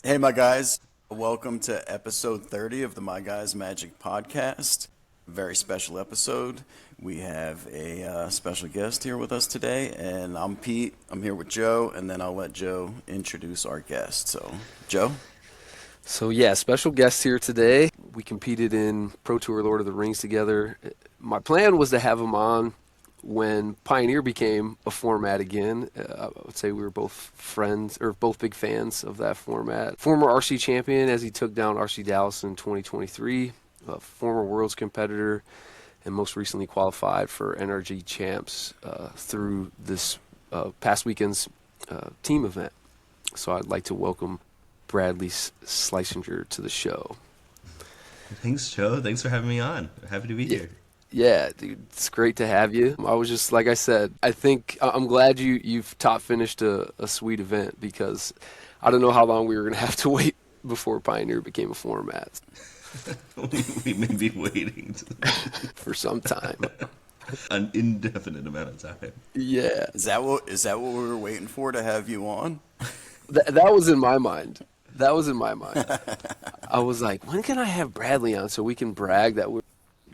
Hey, my guys. Welcome to episode 30 of the My Guys Magic podcast. Very special episode. We have a special guest here with us today, and I'm Pete. I'm here with Joe, and then I'll let Joe introduce our guest. So, Joe? So yeah, special guest here today. We competed in Pro Tour Lord of the Rings together. My plan was to have him on when Pioneer became a format again. I would say we were both friends, or both big fans of that format. Former RC champion as he took down RC Dallas in 2023, a former Worlds competitor, and most recently qualified for NRG champs through this past weekend's team event. So I'd like to welcome Bradley Schlesinger to the show. Thanks, Joe. Thanks for having me on. Happy to be Yeah, here. yeah, dude, it's great to have you. I was just like I said, I think I'm glad you've top finished a sweet event because I don't know how long we were gonna have to wait before Pioneer became a format We may be waiting for some time. an indefinite amount of time. Yeah, Is that what we were waiting for to have you on? that was in my mind. That was in my mind. I was like, when can I have Bradley on so we can brag that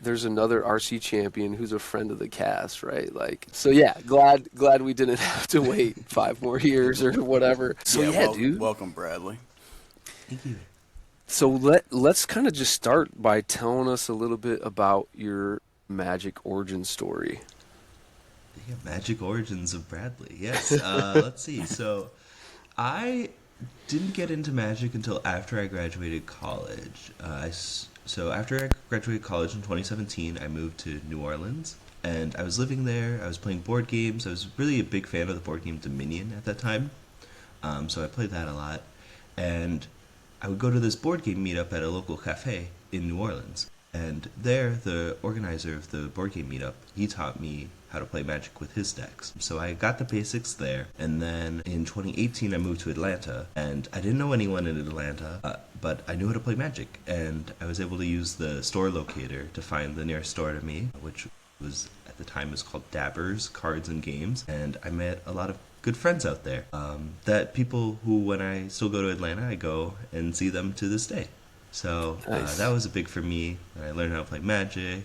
there's another RC champion who's a friend of the cast, right? Like, so yeah, glad we didn't have to wait 5 more years or whatever. So yeah, dude. Welcome, Bradley. Thank you. So let's kind of just start by telling us a little bit about your Magic origin story. Yeah, magic origins of Bradley. Yes. Let's see. So, I didn't get into magic until after I graduated college. So after I graduated college in 2017, I moved to New Orleans, and I was living there. I was playing board games. I was really a big fan of the board game Dominion at that time, so I played that a lot. And I would go to this board game meetup at a local cafe in New Orleans. And there, the organizer of the board game meetup, he taught me how to play Magic with his decks. So I got the basics there. And then in 2018, I moved to Atlanta. And I didn't know anyone in Atlanta, but I knew how to play Magic. And I was able to use the store locator to find the nearest store to me, which was at the time was called Dabbers Cards and Games. And I met a lot of good friends out there. That people who, when I still go to Atlanta, I go and see them to this day. So Nice. that was a big for me. I learned how to play Magic.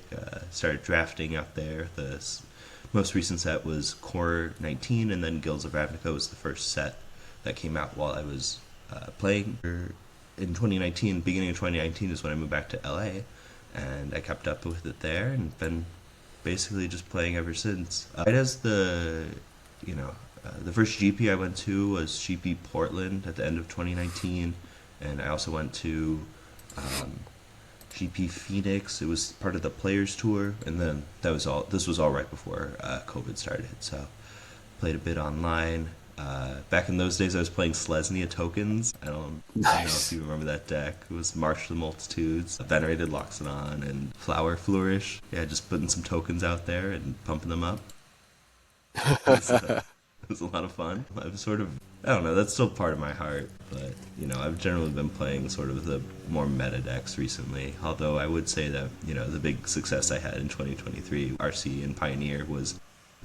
Started drafting out there. The most recent set was Core 19, and then Guilds of Ravnica was the first set that came out while I was playing. In 2019, beginning of 2019 is when I moved back to LA, and I kept up with it there, and been basically just playing ever since. Right as the first GP I went to was GP Portland at the end of 2019, and I also went to um, GP Phoenix. It was part of the Players Tour, and then that was all. This was all right before COVID started, so played a bit online. Back in those days, I was playing Schlesinger tokens. I don't know if Nice. you remember that deck. It was March to the Multitudes, Venerated Loxodon, and Flower Flourish. Yeah, just putting some tokens out there and pumping them up. It was a lot of fun. I've sort of, I don't know, that's still part of my heart, but, I've generally been playing sort of the more meta decks recently, although I would say that, the big success I had in 2023, RC and Pioneer, was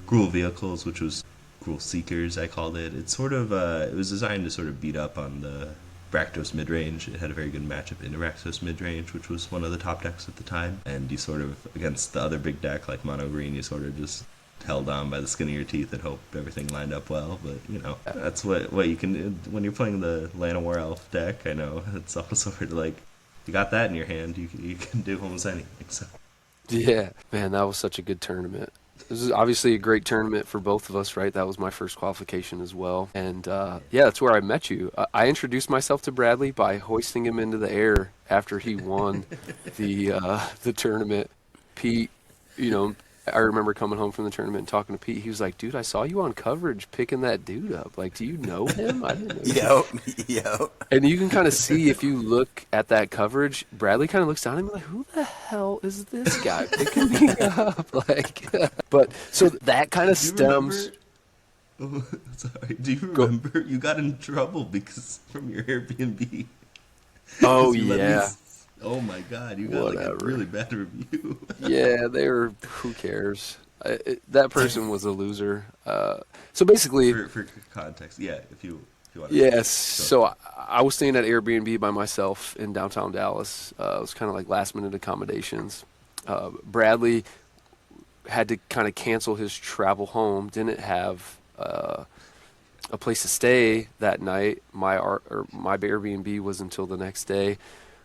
Gruul Vehicles, which was Gruul Seekers, I called it. It's sort of, it was designed to sort of beat up on the Rakdos midrange. It had a very good matchup into Rakdos midrange, which was one of the top decks at the time, and you sort of, against the other big deck like Mono Green, you sort of just held on by the skin of your teeth and hoped everything lined up well. But that's what you can do when you're playing the Llanowar Elf deck. I know it's also sort of like you got that in your hand, you can do almost anything. So Yeah, man, that was such a good tournament. This is obviously a great tournament for both of us, right? That was my first qualification as well. And yeah, that's where I met you. I introduced myself to Bradley by hoisting him into the air after he won the tournament. Pete, you know, I remember coming home from the tournament and talking to Pete. He was like, "Dude, I saw you on coverage picking that dude up. Like, do you know him? I didn't know you." Yep, yep. And you can kind of see if you look at that coverage, Bradley kind of looks down at me like, "Who the hell is this guy picking me up?" Like, but so that kind of do you remember? stems. Oh, sorry. Do you Go. remember you got in trouble because from your Airbnb Oh because you let me? yeah, Oh my God, you got like a whatever. really bad review. Yeah, they were. Who cares? That person was a loser. So basically, For context, yeah. If you want to yes. go. So I was staying at Airbnb by myself in downtown Dallas. It was kind of like last minute accommodations. Bradley had to kind of cancel his travel home. Didn't have a place to stay that night. My Airbnb was until the next day,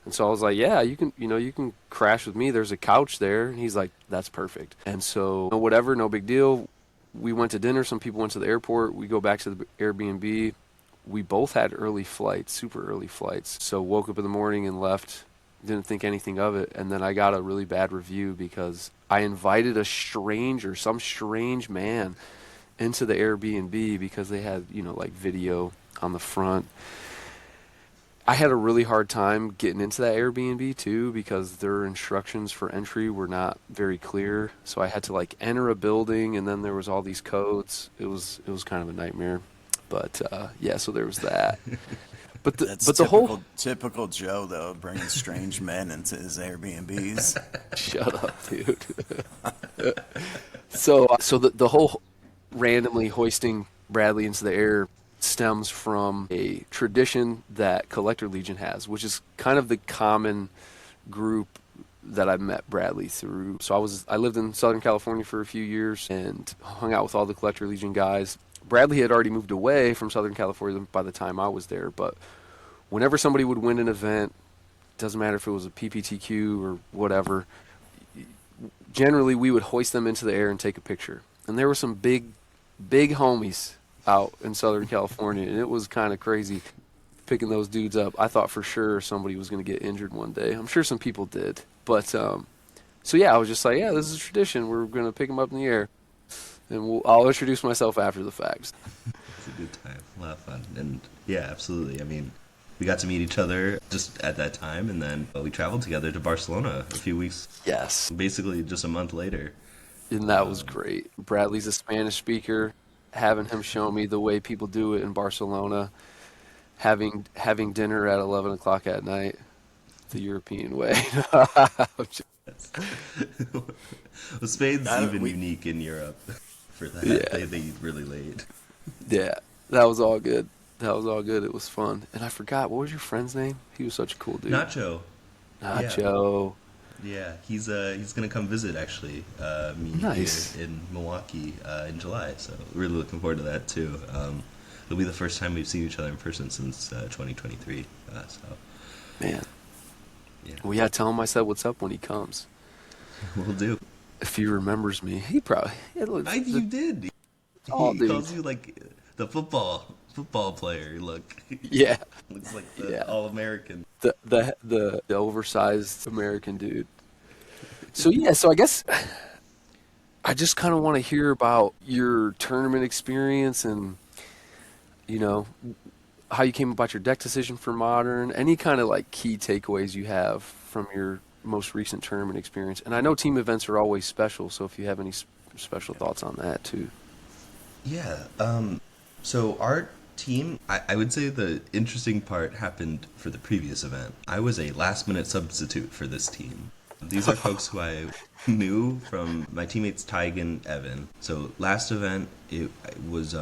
and so I was like, "Yeah, you can crash with me. There's a couch there." And he's like, "That's perfect." And so, whatever, no big deal. We went to dinner. Some people went to the airport. We go back to the Airbnb. We both had early flights, super early flights. So woke up in the morning and left. Didn't think anything of it. And then I got a really bad review because I invited some strange man into the Airbnb because they had, like video on the front. I had a really hard time getting into that Airbnb too because their instructions for entry were not very clear. So I had to like enter a building and then there was all these codes. It was kind of a nightmare. But yeah, so there was that. But That's the whole typical Joe though, bringing strange men into his Airbnbs. shut up, dude. So the whole randomly hoisting Bradley into the air stems from a tradition that Collector Legion has, which is kind of the common group that I met Bradley through. So I lived in Southern California for a few years and hung out with all the Collector Legion guys. Bradley had already moved away from Southern California by the time I was there, but whenever somebody would win an event, doesn't matter if it was a PPTQ or whatever, generally we would hoist them into the air and take a picture. And there were some big homies out in Southern California, and it was kind of crazy picking those dudes up. I thought for sure somebody was going to get injured one day. I'm sure some people did. But, so yeah, I was just like, yeah, this is a tradition. We're going to pick them up in the air. And I'll introduce myself after the fact. It's a good time, a lot of fun. And yeah, absolutely. I mean, we got to meet each other just at that time, and then we traveled together to Barcelona a few weeks, Yes. basically just a month later. And that was great. Bradley's a Spanish speaker. Having him show me the way people do it in Barcelona, having dinner at 11 o'clock at night, the European way. Well, Spain's even unique in Europe for that. Yeah. They eat really late. Yeah, that was all good. It was fun. And I forgot, what was your friend's name? He was such a cool dude. Nacho. Nacho. Yeah, he's gonna come visit actually me Nice. here in Milwaukee in July. So really looking forward to that too. It'll be the first time we've seen each other in person since 2023. So Man. yeah, Well, yeah, tell him I said what's up when he comes. we'll do. If he remembers me, he probably. You did. Oh, He dude. calls you like the football player. Look, Yeah. looks like the Yeah. All-American. The oversized American dude. So yeah, so I guess I just kind of want to hear about your tournament experience and how you came about your deck decision for Modern. Any kind of like key takeaways you have from your most recent tournament experience. And I know team events are always special, so if you have any special thoughts on that too. Yeah. So our team, I would say the interesting part happened for the previous event. I was a last-minute substitute for this team. These are folks who I knew from my teammates Tig and Evan. So last event, it was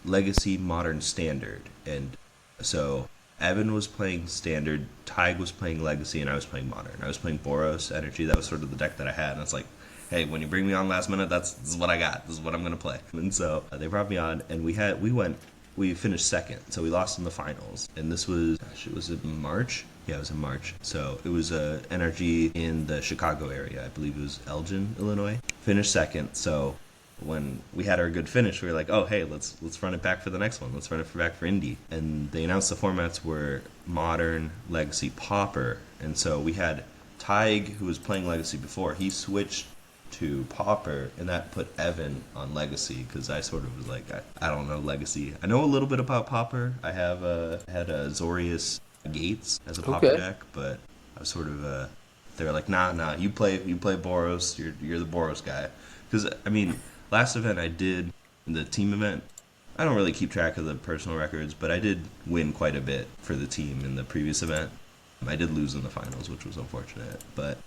Legacy Modern Standard. And so Evan was playing Standard, Tig was playing Legacy, and I was playing Modern. I was playing Boros Energy. That was sort of the deck that I had. And it's like, hey, when you bring me on last minute, this is what I got. This is what I'm going to play. And so they brought me on, and we finished second. So we lost in the finals. And this was, was it March? Yeah, it was in March. So it was NRG in the Chicago area. I believe it was Elgin, Illinois. Finished second. So when we had our good finish, we were like, oh, hey, let's run it back for the next one. Let's run it back for Indy. And they announced the formats were Modern, Legacy, Pauper. And so we had Tig, who was playing Legacy before. He switched to Pauper, and that put Evan on Legacy because I sort of was like, I don't know Legacy. I know a little bit about Pauper. I have had a Zorius Gates as a Pauper deck, but I was sort of they were like, nah, you play Boros. You're the Boros guy. Because I mean, last event I did, the team event, I don't really keep track of the personal records, but I did win quite a bit for the team in the previous event. I did lose in the finals, which was unfortunate, but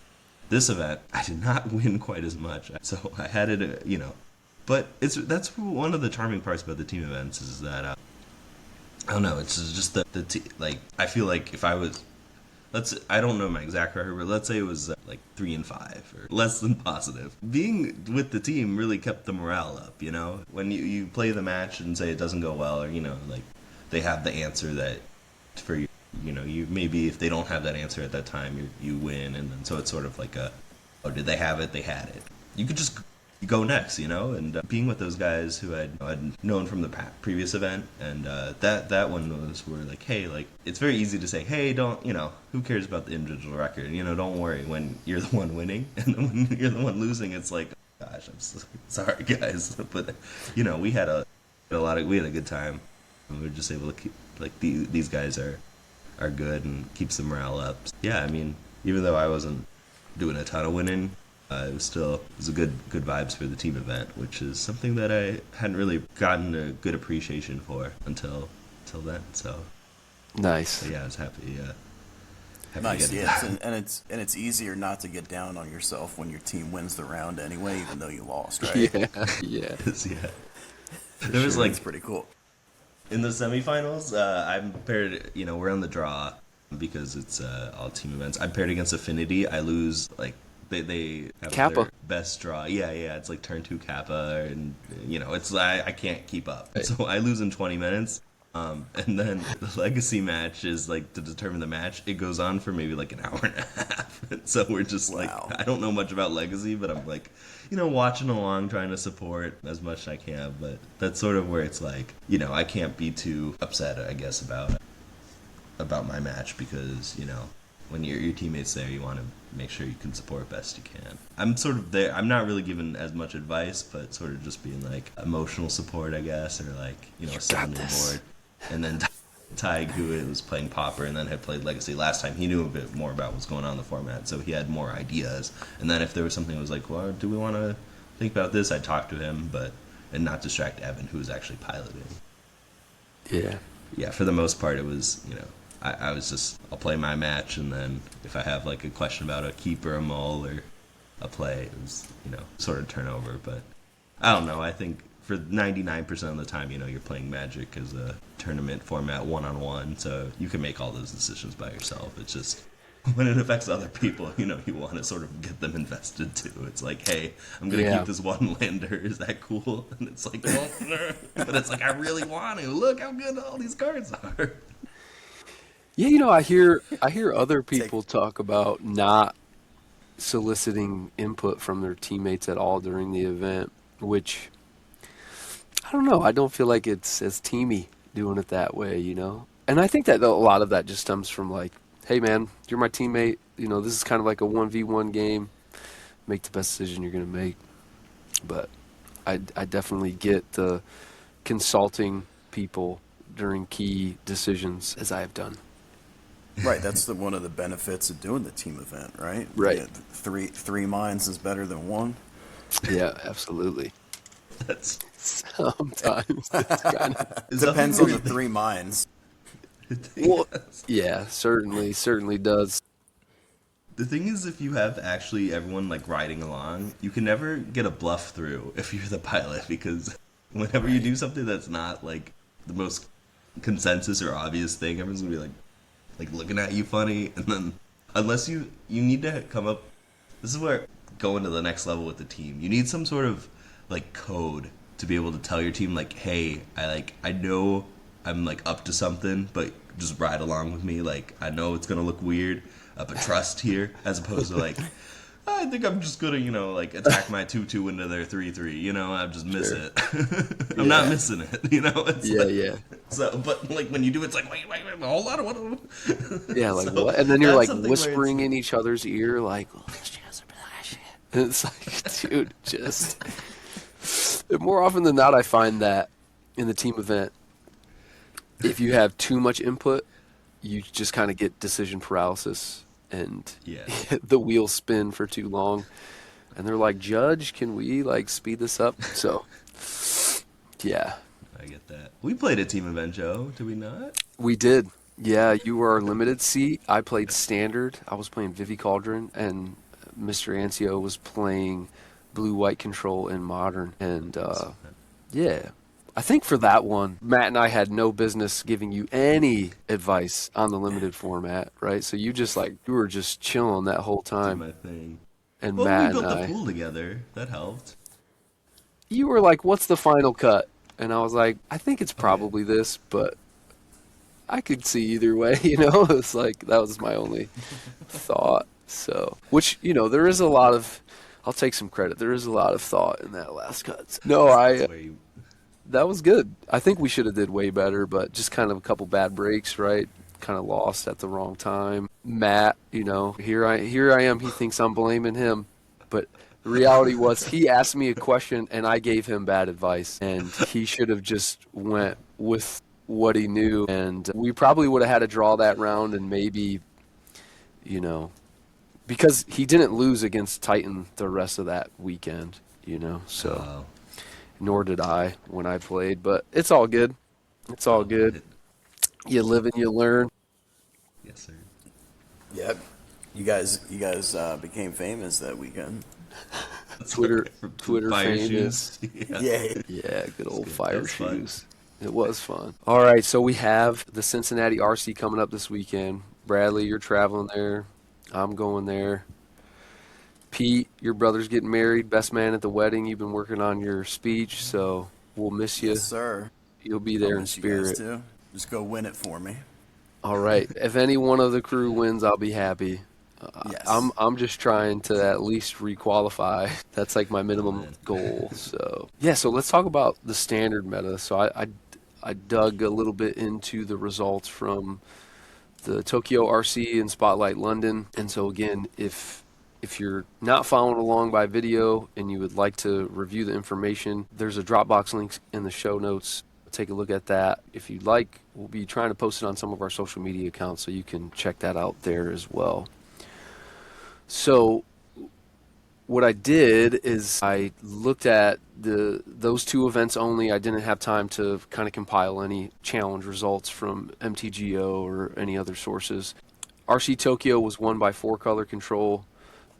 this event, I did not win quite as much, so I had it, but that's one of the charming parts about the team events is that I don't know. It's just like I feel like if I was, I don't know my exact record, but let's say it was like 3-5 or less than positive. Being with the team really kept the morale up. When you play the match and say it doesn't go well, or like they have the answer that for you. You maybe if they don't have that answer at that time, you win, and then so it's sort of like oh, did they have it? They had it. You could just go next, and being with those guys who I'd known from the previous event, and that one was where like, hey, like it's very easy to say, hey, don't, who cares about the individual record? Don't worry when you're the one winning, and then when you're the one losing, it's like, oh, gosh, I'm sorry, guys, but we had a good time, and we were just able to keep like these guys are good and keeps the morale up. Yeah, I mean, even though I wasn't doing a ton of winning, it was a good vibes for the team event, which is something that I hadn't really gotten a good appreciation for until then. So Nice. so yeah, I was happy. Happy Nice, to get yeah, it. and it's easier not to get down on yourself when your team wins the round anyway, even though you lost, right? Yeah, yeah. Yeah. There was like It's pretty cool. in the semifinals, I'm paired. We're on the draw because it's all team events. I'm paired against Affinity. I lose like they have Kappa. their best draw. Yeah. It's like turn 2 Kappa, and it's I can't keep up. So I lose in 20 minutes. And then the legacy match is like to determine the match. It goes on for maybe like an hour and a half. So we're just like, Wow. I don't know much about legacy, but I'm like, watching along, trying to support as much as I can. But that's sort of where it's like, I can't be too upset, I guess, about my match because when your teammates there, you want to make sure you can support best you can. I'm sort of there. I'm not really giving as much advice, but sort of just being like emotional support, I guess, or like setting the board. And then Tig, who was playing Pauper and then had played Legacy last time, he knew a bit more about what's going on in the format, so he had more ideas. And then if there was something that was like, well, do we want to think about this? I'd talk to him, and not distract Evan, who was actually piloting. Yeah. Yeah, for the most part, it was, I was just, I'll play my match, and then if I have like a question about a keep or a mull or a play, it was, sort of turnover. But I don't know, I think for 99% of the time, you're playing Magic as a tournament format one-on-one, so you can make all those decisions by yourself. It's just when it affects other people, you want to sort of get them invested too. It's like, hey, I'm going to keep this one lander. Is that cool? And it's like, well, but it's like, I really want to. Look how good all these cards are. Yeah, I hear other people talk about not soliciting input from their teammates at all during the event, which I don't know. I don't feel like it's as teamy doing it that way, And I think that a lot of that just stems from like, hey man, you're my teammate. This is kind of like a 1v1 game. Make the best decision you're going to make. But I definitely get the consulting people during key decisions, as I have done. Right, that's one of the benefits of doing the team event, right? Right. Yeah, three minds is better than one. Yeah, absolutely. That's Sometimes it's kind of Depends on the 3 minds. well, yeah, certainly does. The thing is, if you have actually everyone like riding along, you can never get a bluff through if you're the pilot, because whenever you do something that's not like the most consensus or obvious thing, everyone's gonna be like looking at you funny, and then unless you need to come up. This is where going to the next level with the team. You need some sort of like code to be able to tell your team like, hey, I know I'm like up to something, but just ride along with me. Like I know it's gonna look weird, but trust here, as opposed to like, I think I'm just gonna like attack my 2/2 into their 3/3. I just miss Sure. it. I'm not missing it. It's Yeah, like, yeah. So, but like when you do, it's like wait, hold on, what? Yeah, like So, what? And then you're that's like something where whispering it's- in each other's ear, like, oh, this chance to be like shit. And it's like, dude, just. More often than not, I find that in the team event, if you have too much input, you just kind of get decision paralysis, and Yeah. the wheels spin for too long. And they're like, Judge, can we like speed this up? So, yeah. I get that. We played a team event, Joe. Did we not? We did. Yeah, you were our limited seat. I played standard. I was playing Vivi Cauldron, and Mr. Ancio was playing blue-white control in modern. And yeah, I think for that one, Matt and I had no business giving you any advice on the limited format, right? So you were just chilling that whole Do time. my thing. And Well, we Matt and built the I, pool together. That helped. you were like, what's the final cut? And I was like, I think it's Oh, yeah. probably this, but I could see either way, you know? It's like, that was my only thought. So, which, there is a lot of, I'll take some credit. There is a lot of thought in that last cut. No, That's where you. that was good. I think we should have did way better, but just kind of a couple bad breaks, right? Kind of lost at the wrong time. Matt, here I am. He thinks I'm blaming him, but the reality was he asked me a question and I gave him bad advice, and he should have just went with what he knew, and we probably would have had to draw that round, and maybe, because he didn't lose against Titan the rest of that weekend, so. Oh, Nor did I when I played, but it's all good. It's all good. You live and you learn. yes, sir. Yep. You guys became famous that weekend. Twitter Fire famous. shoes. Yeah. Yeah. Yeah, good old good. That fire was fun. shoes. It was fun. All right, so we have the Cincinnati RC coming up this weekend. Bradley, you're traveling there. I'm going there. Pete, your brother's getting married. Best man at the wedding. You've been working on your speech, so we'll miss you. Yes, sir. You'll be I'll there in miss you guys spirit. too. Just go win it for me. All right. If any one of the crew wins, I'll be happy. Yes. I'm just trying to at least requalify. That's like my minimum goal. So yeah. So let's talk about the standard meta. So I dug a little bit into the results from the Tokyo RC and Spotlight London. And so again, if you're not following along by video and you would like to review the information, there's a Dropbox link in the show notes. Take a look at that. If you'd like, we'll be trying to post it on some of our social media accounts, so you can check that out there as well. So what I did is I looked at those two events only. I didn't have time to kind of compile any challenge results from MTGO or any other sources. RC Tokyo was won by 4-color control.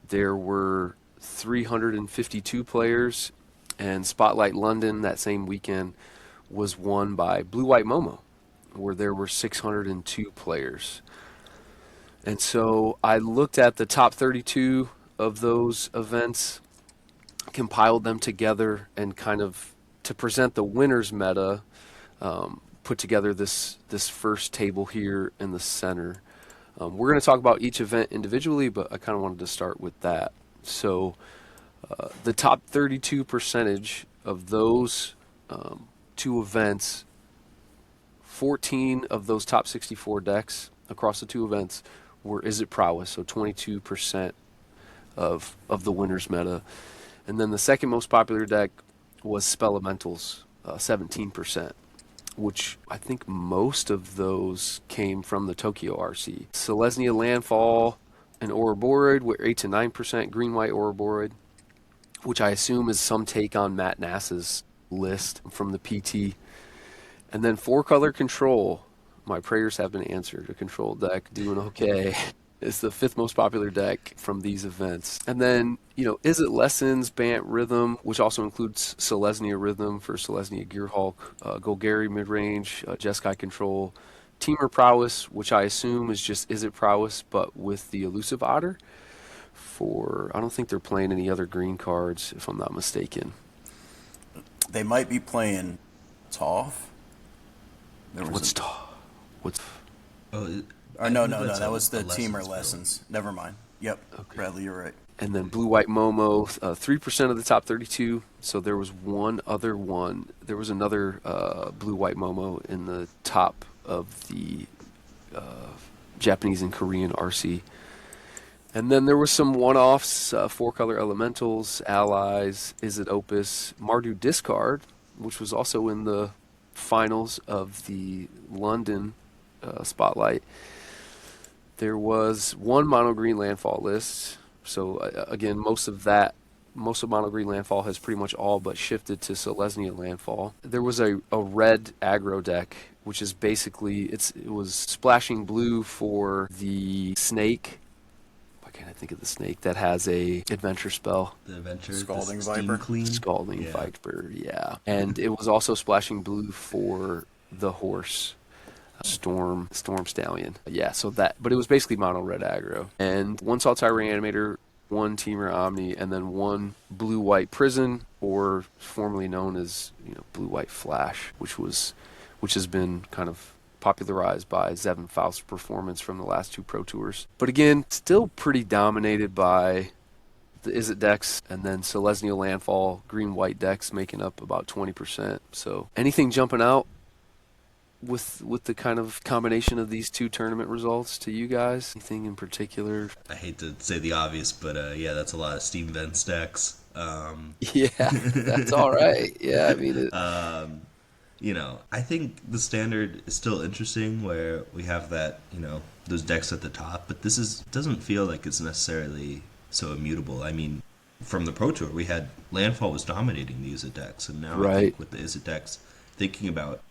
There were 352 players, and Spotlight London that same weekend was won by Blue White Momo, where there were 602 players. And so I looked at the top 32 of those events, compiled them together, and kind of to present the winners meta, put together this first table here in the center. We're going to talk about each event individually, but I kind of wanted to start with that. So the top 32 percentage of those two events, 14 of those top 64 decks across the two events were Is It Prowess, so 22% of the winners meta. And then the second most popular deck was Spelementals, 17%, which I think most of those came from the Tokyo RC. Selesnya Landfall and Ouroborid were 8 to 9% green-white Ouroborid, which I assume is some take on Matt Nass's list from the PT. And then 4-color control. My prayers have been answered. A control deck doing okay. It's the 5th most popular deck from these events. And then, Is It Lessons, Bant Rhythm, which also includes Selesnya Rhythm for Selesnya Gearhulk, Golgari Midrange, Jeskai Control, Teamer Prowess, which I assume is just Is It Prowess, but with the Elusive Otter. I don't think they're playing any other green cards, if I'm not mistaken. They might be playing Toph. What's Toph? Oh, Or no, that was the Teamer Lessons. Never mind. Yep, Okay. Bradley, you're right. And then Blue White Momo, 3% of the top 32. So there was one other one. There was another Blue White Momo in the top of the Japanese and Korean RC. And then there were some one-offs, 4-color Elementals, Allies, Is It Opus, Mardu Discard, which was also in the finals of the London Spotlight. There was one mono green landfall list. So again, most of mono green landfall has pretty much all but shifted to Selesnya landfall. There was a red aggro deck, which is basically it was splashing blue for the snake. I can't I think of the snake that has a adventure spell? The adventure, Scalding the steam Viper? clean. Scalding Yeah. Viper, yeah. And it was also splashing blue for the horse, Storm Stallion. Yeah, so that, but it was basically mono red aggro. And one Saltire Reanimator, one Teamer Omni, and then one blue white Prison, or formerly known as blue white Flash, which has been kind of popularized by Zevon Faust's performance from the last 2 Pro Tours. But again, still pretty dominated by the Izzet decks, and then Selesnya Landfall, green-white decks making up about 20%. So anything jumping out with the kind of combination of these 2 tournament results to you guys? Anything in particular? I hate to say the obvious, but yeah, that's a lot of Steam Vents decks. Yeah, that's all right. Yeah, I mean, I think the standard is still interesting where we have that, those decks at the top, but doesn't feel like it's necessarily so immutable. I mean, from the Pro Tour, we had Landfall was dominating the Izzet decks, and now I think with the Izzet decks, thinking about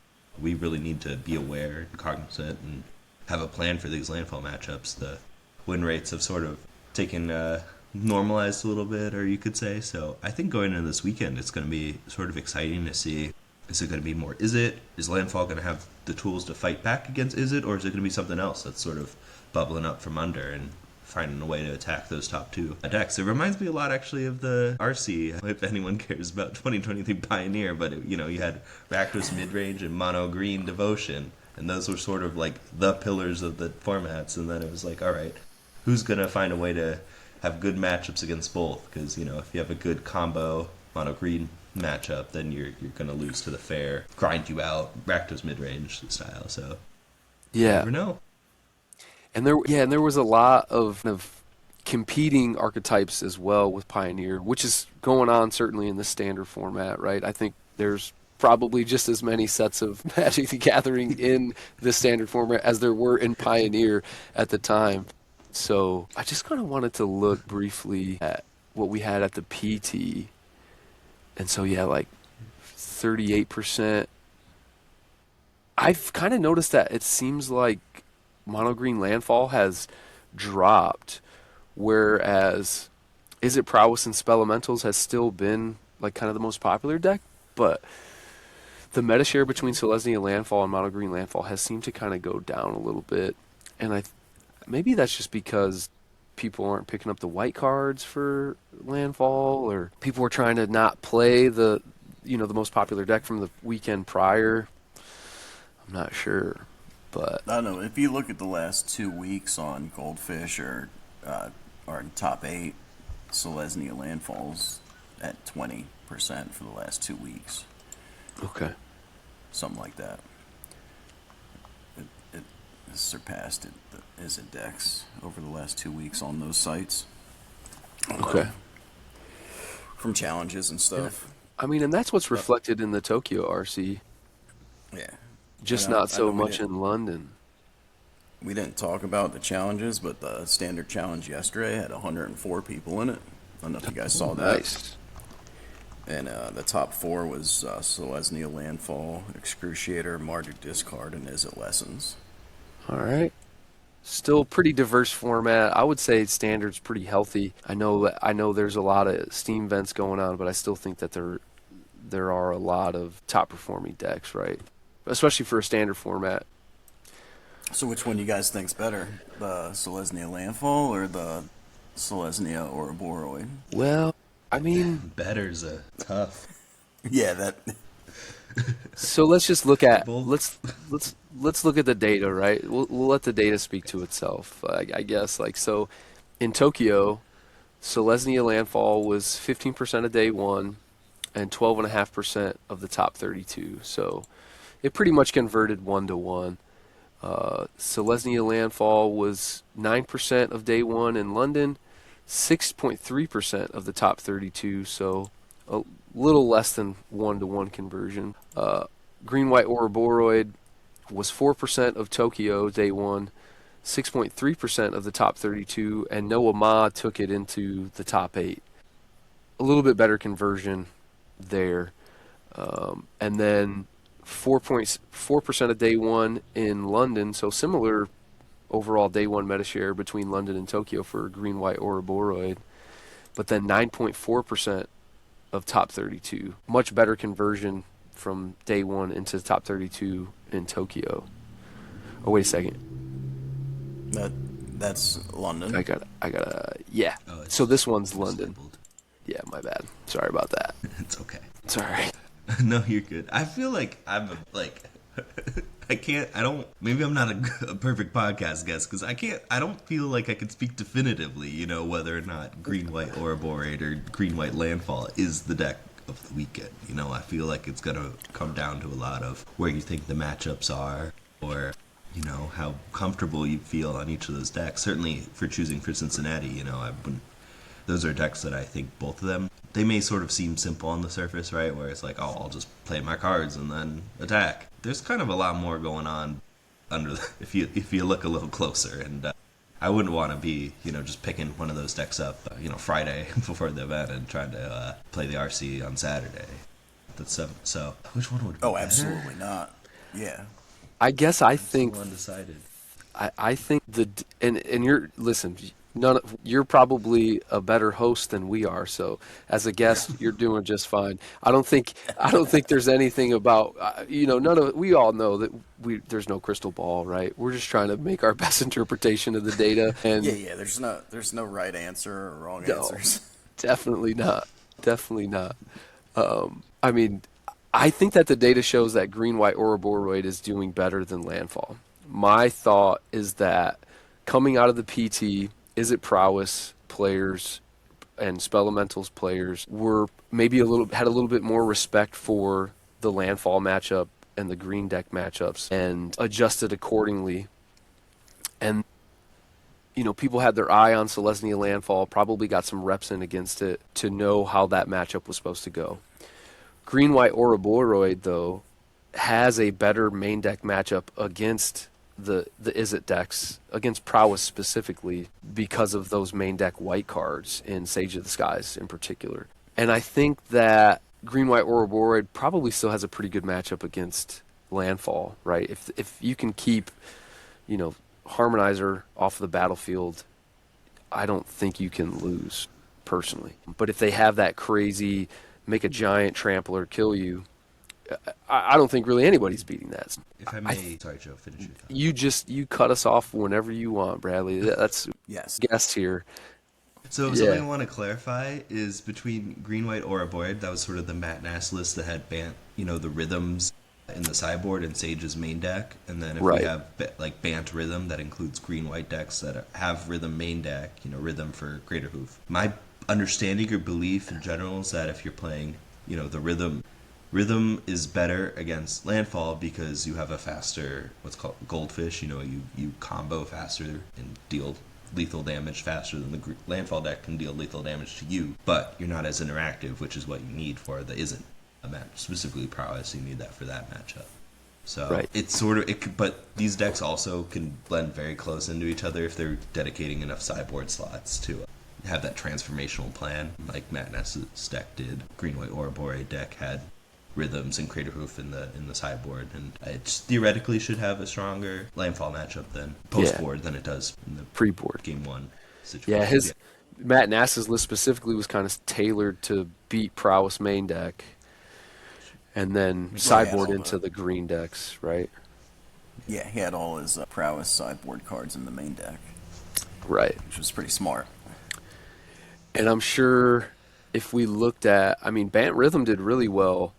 we really need to be aware and cognizant and have a plan for these Landfall matchups. The win rates have sort of taken normalized a little bit, or you could say. So I think going into this weekend, it's going to be sort of exciting to see. Is it going to be more Izzet? Is Landfall going to have the tools to fight back against Izzet, or is it going to be something else that's sort of bubbling up from under and finding a way to attack those top 2 decks? It reminds me a lot, actually, of the RC, if anyone cares about 2023 Pioneer, but, you had Rakdos Midrange and Mono Green Devotion, and those were sort of like the pillars of the formats, and then it was like, all right, who's going to find a way to have good matchups against both? Because, if you have a good combo Mono Green matchup, then you're going to lose to the fair, grind you out, Rakdos Midrange style, so yeah. You never know. And there was a lot of competing archetypes as well with Pioneer, which is going on certainly in the standard format, right? I think there's probably just as many sets of Magic the Gathering in the standard format as there were in Pioneer at the time. So I just kind of wanted to look briefly at what we had at the PT. And so, yeah, like 38%. I've kind of noticed that it seems like Mono Green Landfall has dropped, whereas Izzet Prowess and Spelementals has still been like kind of the most popular deck, but the meta share between Selesnya Landfall and Mono Green Landfall has seemed to kind of go down a little bit, and maybe that's just because people aren't picking up the white cards for Landfall, or people are trying to not play the most popular deck from the weekend prior. I'm not sure. But I don't know. If you look at the last 2 weeks on Goldfish or top 8, Selesnya Landfalls at 20% for the last 2 weeks. Okay. Something like that. It surpassed the Izzet decks over the last 2 weeks on those sites. Okay. From challenges and stuff. I mean, and that's what's reflected in the Tokyo RC. Yeah. Just And not so we much in London. We didn't talk about the challenges, but the standard challenge yesterday had 104 people in it. I don't know if you guys saw that. Nice. And the top 4 was Selesnya Landfall, Excruciator, Marduk Discard, and Izzet Lessons. All right. Still pretty diverse format. I would say standard's pretty healthy. I know there's a lot of Steam Vents going on, but I still think that there are a lot of top performing decks, right? Especially for a standard format. So which one do you guys think's better, the Selesnya Landfall or the Selesnya Ouroboros? Well, I mean, Better's a tough. Yeah, that. So let's just look at Both. let's look at the data, right? We'll let the data speak to itself, I guess. Like, so in Tokyo, Selesnya Landfall was 15% of day 1 and 12.5% of the top 32. So it pretty much converted 1-to-1. Selesnya Landfall was 9% of day 1 in London, 6.3% of the top 32. So a little less than 1-to-1 conversion. Green-White Ouroboros was 4% of Tokyo day 1, 6.3% of the top 32, and Noah Ma took it into the top 8. A little bit better conversion there. And then 4.4% of day 1 in London, so similar overall day one meta share between London and Tokyo for green, white, Ouroboros, but then 9.4% of top 32. Much better conversion from day one into top 32 in Tokyo. Oh, wait a second. That's London. Yeah. Oh, So this one's London. Disabled. Yeah, my bad. Sorry about that. It's okay. Sorry. No, you're good. I feel like maybe I'm not a perfect podcast guest because I don't feel like I could speak definitively, whether or not green, white, Ouroboros or green, white, Landfall is the deck of the weekend. I feel like it's going to come down to a lot of where you think the matchups are or, how comfortable you feel on each of those decks. Certainly for choosing for Cincinnati, those are decks that I think both of them, they may sort of seem simple on the surface, right? Where it's like, oh, I'll just play my cards and then attack. There's kind of a lot more going on if you look a little closer. And I wouldn't want to be, just picking one of those decks up, Friday before the event and trying to play the RC on Saturday. So which one would be better? Absolutely not. Yeah. I guess I think Still undecided. I think and you're probably a better host than we are. So as a guest, you're doing just fine. I don't think there's anything about we all know that there's no crystal ball, right? We're just trying to make our best interpretation of the data. And Yeah. There's no right answer or wrong answers. Definitely not. I think that the data shows that green, white, Ouroboros is doing better than Landfall. My thought is that coming out of the PT, Is It Prowess players and Spell Elementals players were maybe had a little bit more respect for the Landfall matchup and the green deck matchups and adjusted accordingly. And people had their eye on Schlesinger Landfall, probably got some reps in against it to know how that matchup was supposed to go. Green, white, Ouroboros, though, has a better main deck matchup against the Is It decks, against Prowess specifically, because of those main deck white cards in Sage of the Skies in particular. And I think that green, white, Ouroboros probably still has a pretty good matchup against Landfall, right? If you can keep, Harmonizer off the battlefield, I don't think you can lose, personally. But if they have that crazy make a giant trampler kill you, I don't think really anybody's beating that. If I may, sorry, Joe, finish your thought. You cut us off whenever you want, Bradley. That's Yes. guest here. So something I want to clarify is between green, white, Ouroboros, that was sort of the Matt Nass list that had the rhythms in the sideboard and Sage's main deck, and then if we have Bant Rhythm, that includes green, white decks that have Rhythm main deck, Rhythm for Greater Hoof. My understanding or belief in general is that if you're playing, the Rhythm is better against Landfall because you have a faster, what's called Goldfish. You combo faster and deal lethal damage faster than the Landfall deck can deal lethal damage to you, but you're not as interactive, which is what you need for the Isn't a match, specifically Prowess. You need that for that matchup. So it's sort of but these decks also can blend very close into each other if they're dedicating enough sideboard slots to have that transformational plan, like Matt Ness's deck did. Green, white, Ouroboros deck had Rhythms and Crater Hoof in the sideboard, and it theoretically should have a stronger Landfall matchup than post-board than it does in the pre-board game one situation. Yeah, Matt Nass's list specifically was kind of tailored to beat Prowess main deck, and then sideboard into the green decks, right? Yeah, he had all his Prowess sideboard cards in the main deck. Right. Which was pretty smart. And I'm sure if we looked at, Bant Rhythm did really well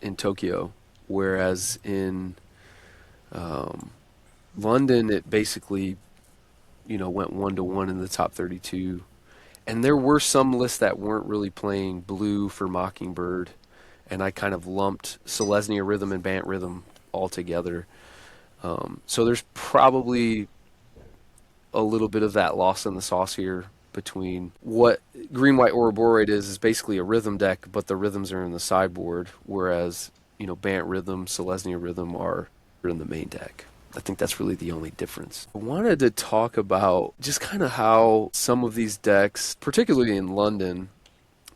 in Tokyo, whereas in London it basically went 1-1 in the top 32, and there were some lists that weren't really playing blue for Mockingbird, and I kind of lumped Schlesinger Rhythm and Bant Rhythm all together. So there's probably a little bit of that loss in the sauce here between what green, white, Ouroboros is basically a rhythm deck, but the rhythms are in the sideboard, whereas Bant Rhythm, Schlesinger Rhythm are in the main deck. I think that's really the only difference. I wanted to talk about just kind of how some of these decks, particularly in London,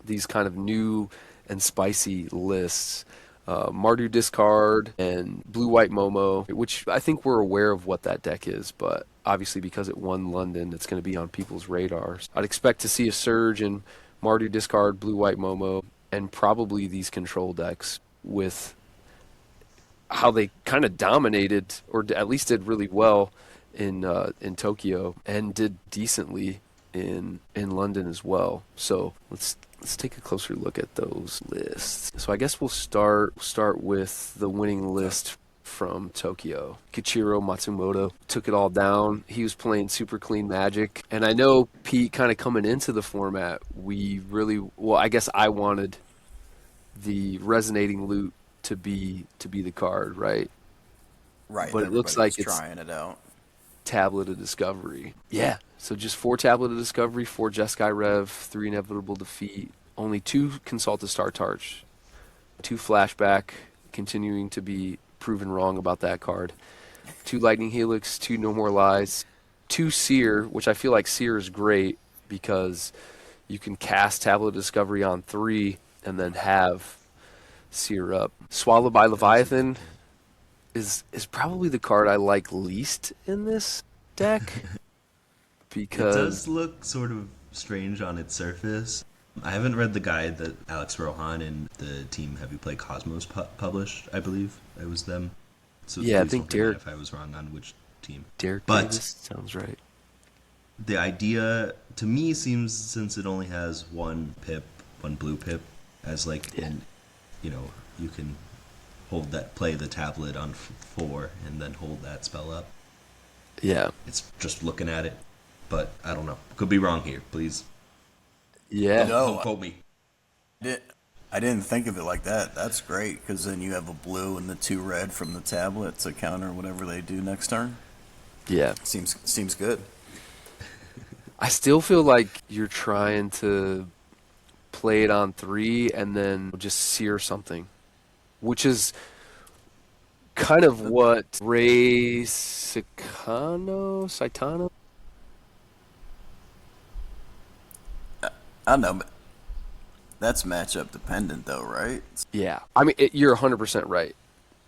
these kind of new and spicy lists, Mardu Discard, and Blue White Momo, which I think we're aware of what that deck is, but obviously because it won London, it's going to be on people's radars. I'd expect to see a surge in Mardu Discard, Blue White Momo, and probably these control decks with how they kind of dominated, or at least did really well in Tokyo, and did decently in London as well. So let's take a closer look at those lists. So I guess we'll start with the winning list from Tokyo. Kichiro Matsumoto took it all down. He was playing super clean Magic, and I know Pete, kind of coming into the format, I guess I wanted the resonating loot to be the card, right? Right. But it looks like it's trying it out. Tablet of Discovery. Yeah. So just 4 Tablet of Discovery, 4 Jeskai Rev, 3 Inevitable Defeat, only 2 Consult to Star Torch, 2 Flashback, continuing to be proven wrong about that card, 2 Lightning Helix, 2 No More Lies, 2 Seer, which I feel like Seer is great because you can cast Tablet of Discovery on 3 and then have Seer up. Swallowed by Leviathan is probably the card I like least in this deck because It does look sort of strange on its surface. I haven't read the guide that Alex Rohan and the team Heavy Play Cosmos published, I believe. It was them. So yeah, I please think don't get mad Derek, if I was wrong on which team. Derek But Davis sounds right. the idea, to me, seems, since it only has one blue pip, as like, you can play the tablet on 4 and then hold that spell up. Yeah. It's just looking at it, but I don't know. Could be wrong here, please. Yeah. Don't quote me. I didn't think of it like that. That's great, because then you have a blue and the 2 red from the tablet to counter whatever they do next turn. Yeah. Seems good. I still feel like you're trying to play it on 3 and then just sear something, which is kind of what Ray Saitano? I don't know, but that's matchup dependent, though, right? Yeah. I mean, you're 100% right.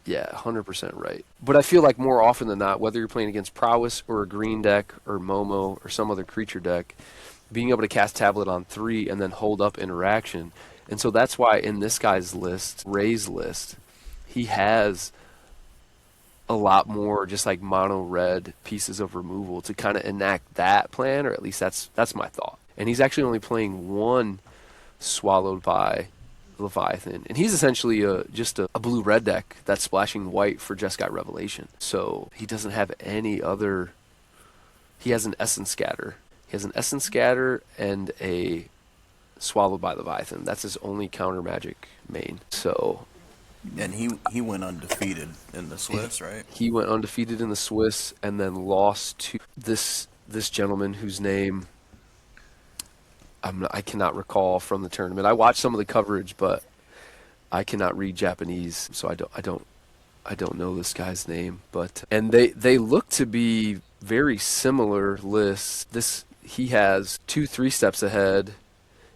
Yeah, 100% right. But I feel like more often than not, whether you're playing against Prowess or a green deck or Momo or some other creature deck, being able to cast Tablet on 3 and then hold up interaction. And so that's why in this guy's list, Ray's list, he has a lot more just like mono red pieces of removal to kind of enact that plan, or at least that's my thought. And he's actually only playing 1 Swallowed by Leviathan, and he's essentially just a blue-red deck that's splashing white for Jeskai Revelation. So he doesn't have any other. He has an Essence Scatter. He has an Essence Scatter and a Swallowed by Leviathan. That's his only counter magic main. So, and he went undefeated in the Swiss, right? He went undefeated in the Swiss, and then lost to this gentleman whose name I cannot recall from the tournament. I watched some of the coverage, but I cannot read Japanese, so I don't know this guy's name. But they look to be very similar lists. He has 2 3 steps ahead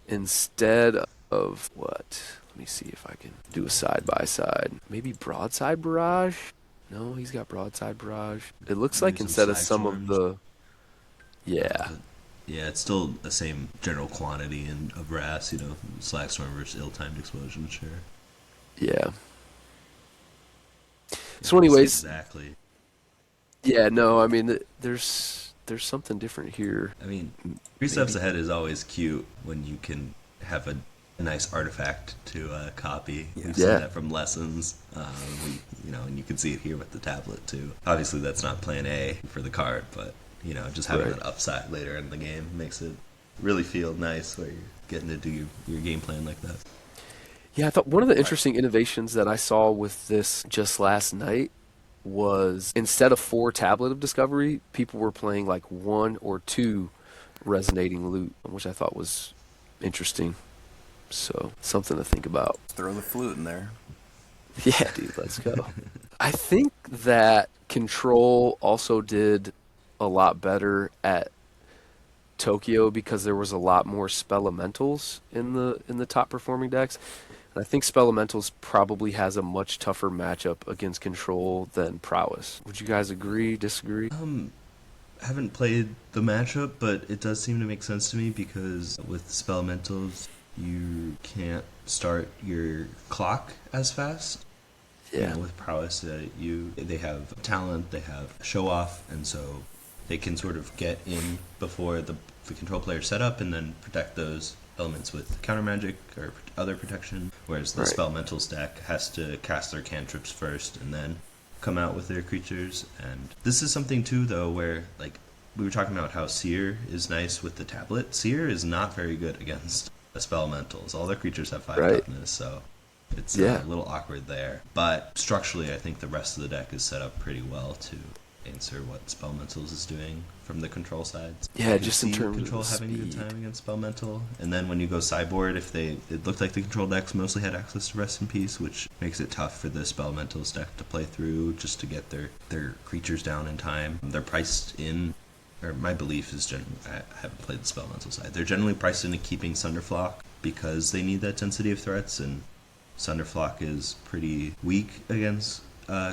instead of what? Let me see if I can do a side by side. Maybe Broadside Barrage? No, he's got Broadside Barrage. It looks like instead of some of the Yeah, it's still the same general quantity of Wrath, Slackstorm versus Ill-Timed Explosion, sure. Yeah. So anyways, exactly. Yeah, no, I mean, there's something different here. I mean, 3 steps ahead is always cute when you can have a nice artifact to copy. Yeah. We've seen that from Lessons. And you can see it here with the tablet too. Obviously, that's not Plan A for the card, but just having that upside later in the game makes it really feel nice where you're getting to do your game plan like that. Yeah, I thought one of the interesting innovations that I saw with this just last night was instead of 4 Tablet of Discovery, people were playing like 1 or 2 Resonating Loot, which I thought was interesting. So, something to think about. Throw the flute in there. Yeah, dude, let's go. I think that Control also did a lot better at Tokyo because there was a lot more spell elementals in the top performing decks. And I think Spelementals probably has a much tougher matchup against Control than Prowess. Would you guys agree, disagree? Haven't played the matchup, but it does seem to make sense to me because with Spelementals, you can't start your clock as fast. Yeah. With Prowess, they have talent, they have show off, and so they can sort of get in before the control player set up and then protect those elements with counter magic or other protection. Whereas the Spelemental deck has to cast their cantrips first and then come out with their creatures. And this is something too, though, where like we were talking about how Seer is nice with the tablet. Seer is not very good against the Spelementals. All their creatures have 5 toughness, so it's a little awkward there. But structurally, I think the rest of the deck is set up pretty well to answer what Spelementals is doing from the control side. Yeah, just in terms control of having a good speed. time against Spelemental. And then when you go sideboard, it looked like the control decks mostly had access to Rest in Peace, which makes it tough for the Spelementals deck to play through just to get their creatures down in time. They're priced in, or my belief is I haven't played the Spelemental side. They're generally priced into keeping Sunderflock because they need that density of threats, and Sunderflock is pretty weak against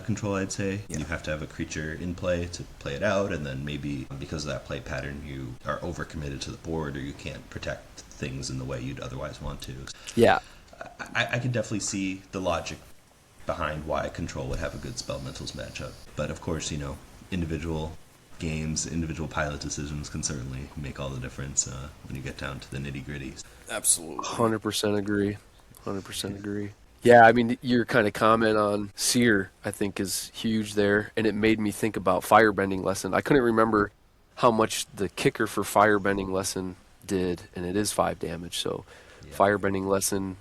control, I'd say. Yeah. You have to have a creature in play to play it out, and then maybe because of that play pattern, you are overcommitted to the board, or you can't protect things in the way you'd otherwise want to. Yeah. I can definitely see the logic behind why control would have a good Spelementals matchup. But of course, individual games, individual pilot decisions can certainly make all the difference when you get down to the nitty-gritty. Absolutely. 100% agree. 100% agree. Yeah, I mean, your kind of comment on Seer, I think, is huge there, and it made me think about Firebending Lesson. I couldn't remember how much the kicker for Firebending Lesson did, and it is 5 damage, so Firebending Lesson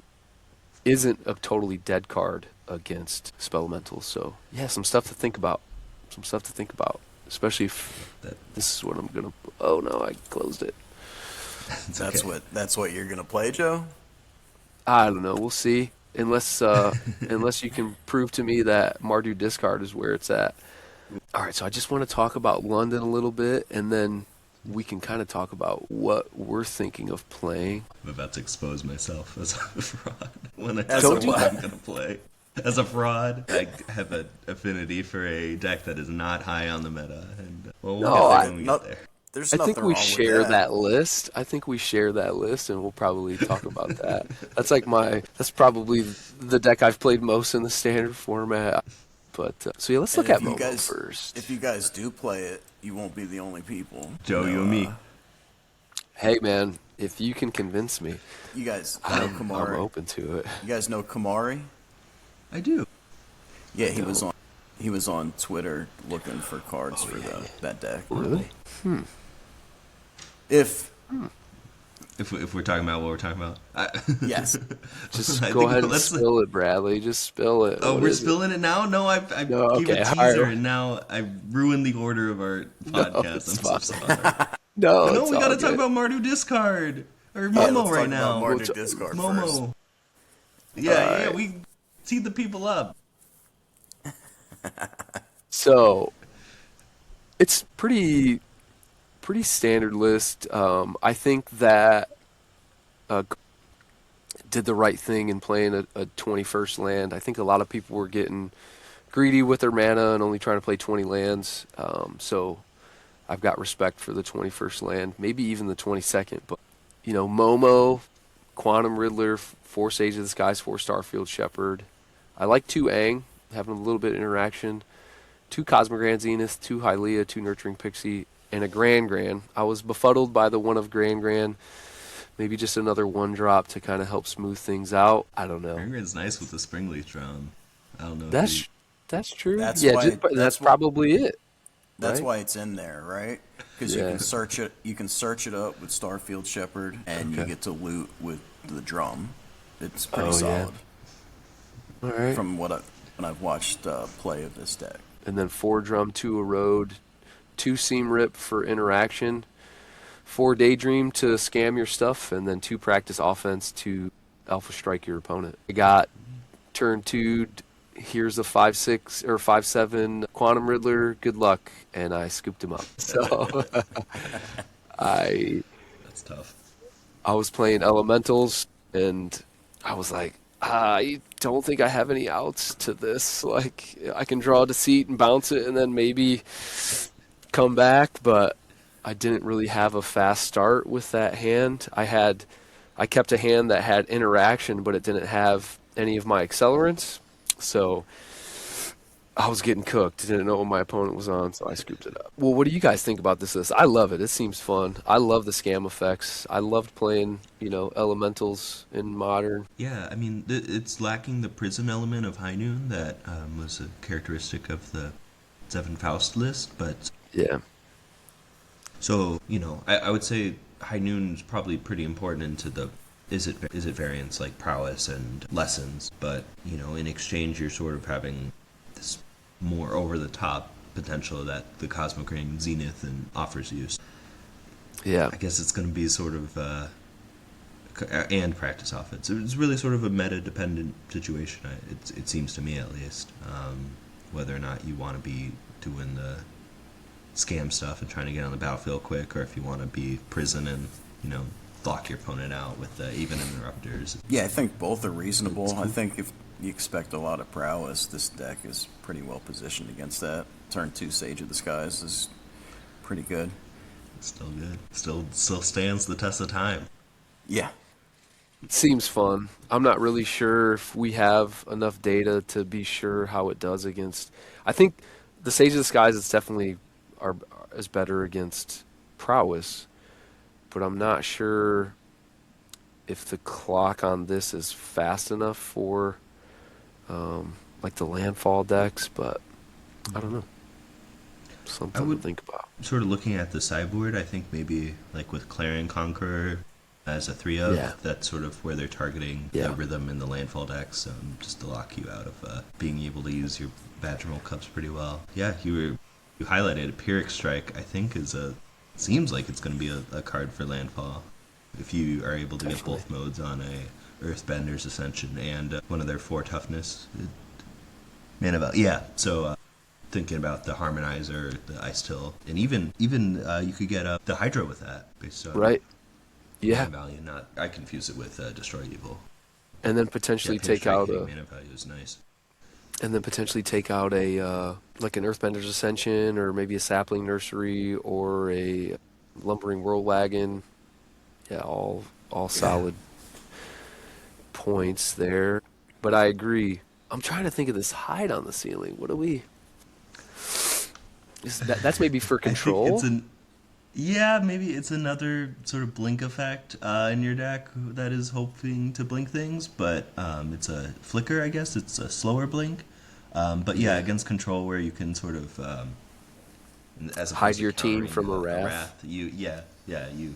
isn't a totally dead card against Spelementals. So, yeah, some stuff to think about. Especially if this is what I'm going to... Oh, no, I closed it. That's what you're going to play, Joe? I don't know. We'll see. Unless you can prove to me that Mardu discard is where it's at. All right, so I just want to talk about London a little bit, and then we can kind of talk about what we're thinking of playing. I'm about to expose myself as a fraud when I As tell a you what what? I'm going to play. As a fraud, I have an affinity for a deck that is not high on the meta, and we'll get there when we get there. There's I nothing think we wrong share with that list. I think we share that list, and we'll probably talk about that. That's probably the deck I've played most in the standard format. But so yeah, let's look at Momo first. If you guys do play it, you won't be the only people. Joe, you and me. Hey man, if you can convince me, You guys know I'm Kamari. open to it. You guys know Kamari? I do. Yeah, he was on Twitter looking for cards for that deck. Really? If If we're talking about what we're talking about, yes, Just I go think ahead and let's- spill it, Bradley. Just spill it. Oh, What we're is it? spilling it now? No, I No, gave okay, a teaser, higher. and now I ruined the order of our podcast. it's I'm so fine. sorry. No, No, it's we all gotta talk good. about Mardu Discard or let's Momo talk right about now. Mardu Discard first. Momo. Yeah, Alright. we teed the people up. So it's pretty standard list. I think that did the right thing in playing a 21st land. I think a lot of people were getting greedy with their mana and only trying to play 20 lands. So I've got respect for the 21st land, maybe even the 22nd. But Momo, Quantum Riddler, 4 Sage of the Skies, 4 Starfield Shepherd. I like 2 Aang, having a little bit of interaction. 2 Cosmogran Zenith, 2 Hylia, 2 Nurturing Pixie, and a Gran. I was befuddled by the one of Gran. Maybe just another 1-drop to kind of help smooth things out. I don't know. Gran's nice with the Springleaf Drone. I don't know. That's true. That's yeah, why- that's probably it. that's right? why it's in there, right? Because you Yeah. can search it. You can search it up with Starfield Shepherd, and you Okay. get to loot with the drum. It's pretty Oh, yeah. solid All right. from when I've watched play of this deck. And then 4 Drum, 2 Erode, 2 Seam Rip for interaction, 4 Daydream to scam your stuff, and then 2 Practice Offense to Alpha Strike your opponent. I got turn 2, here's a 5/6 or 5/7 Quantum Riddler, good luck, and I scooped him up. So That's tough. I was playing Elementals, and I was like, I don't think I have any outs to this. Like, I can draw a deceit and bounce it and then maybe come back, but I didn't really have a fast start with that hand. I kept a hand that had interaction, but it didn't have any of my accelerants. So I was getting cooked. Didn't know what my opponent was on, so I scooped it up. Well, what do you guys think about this list? I love it. It seems fun. I love the scam effects. I loved playing, elementals in modern. Yeah, I mean, it's lacking the prison element of High Noon that was a characteristic of the Seven Faust list, but Yeah. so, I would say High Noon's probably pretty important into the is it variants like prowess and lessons, but in exchange you're sort of having this more over the top potential that the Cosmic Ring Zenith and offers you. Yeah. I guess it's going to be sort of and practice offense. It's really sort of a meta dependent situation. It seems to me at least, whether or not you want to be doing the scam stuff and trying to get on the battlefield quick, or if you want to be prison and lock your opponent out with even interrupters. Yeah, I think both are reasonable. I think if you expect a lot of prowess, this deck is pretty well positioned against that. Turn 2 Sage of the Skies is pretty good. It's still good. Still stands the test of time. Yeah. It seems fun. I'm not really sure if we have enough data to be sure how it does against. I think the Sage of the Skies is better against prowess, but I'm not sure if the clock on this is fast enough for like the landfall decks. But I don't know. Something to think about. Sort of looking at the sideboard, I think maybe like with Clarion Conqueror as a 3-of, Yeah. that's sort of where they're targeting the rhythm in the landfall decks, just to lock you out of being able to use your Badgermole Cups pretty well. Yeah, you highlighted Pyrrhic Strike. I think seems like it's going to be a card for landfall if you are able to get both modes on a Earthbender's Ascension and one of their 4 toughness. So thinking about the Harmonizer, the Ice Till, and even you could get the Hydra with that based on Right. Yeah. mana value. I confuse it with Destroy Evil. And then potentially take out a mana value is nice. and then potentially take out a like an Earthbender's Ascension, or maybe a Sapling Nursery, or a Lumbering Whirl Wagon. Yeah, all solid points there. But I agree. I'm trying to think of this hide on the ceiling. What do we? That's maybe for control. Maybe it's another sort of blink effect in your deck that is hoping to blink things, but it's a flicker, I guess. It's a slower blink. But against control, where you can sort of as hide opposed to your team countering from a the wrath. You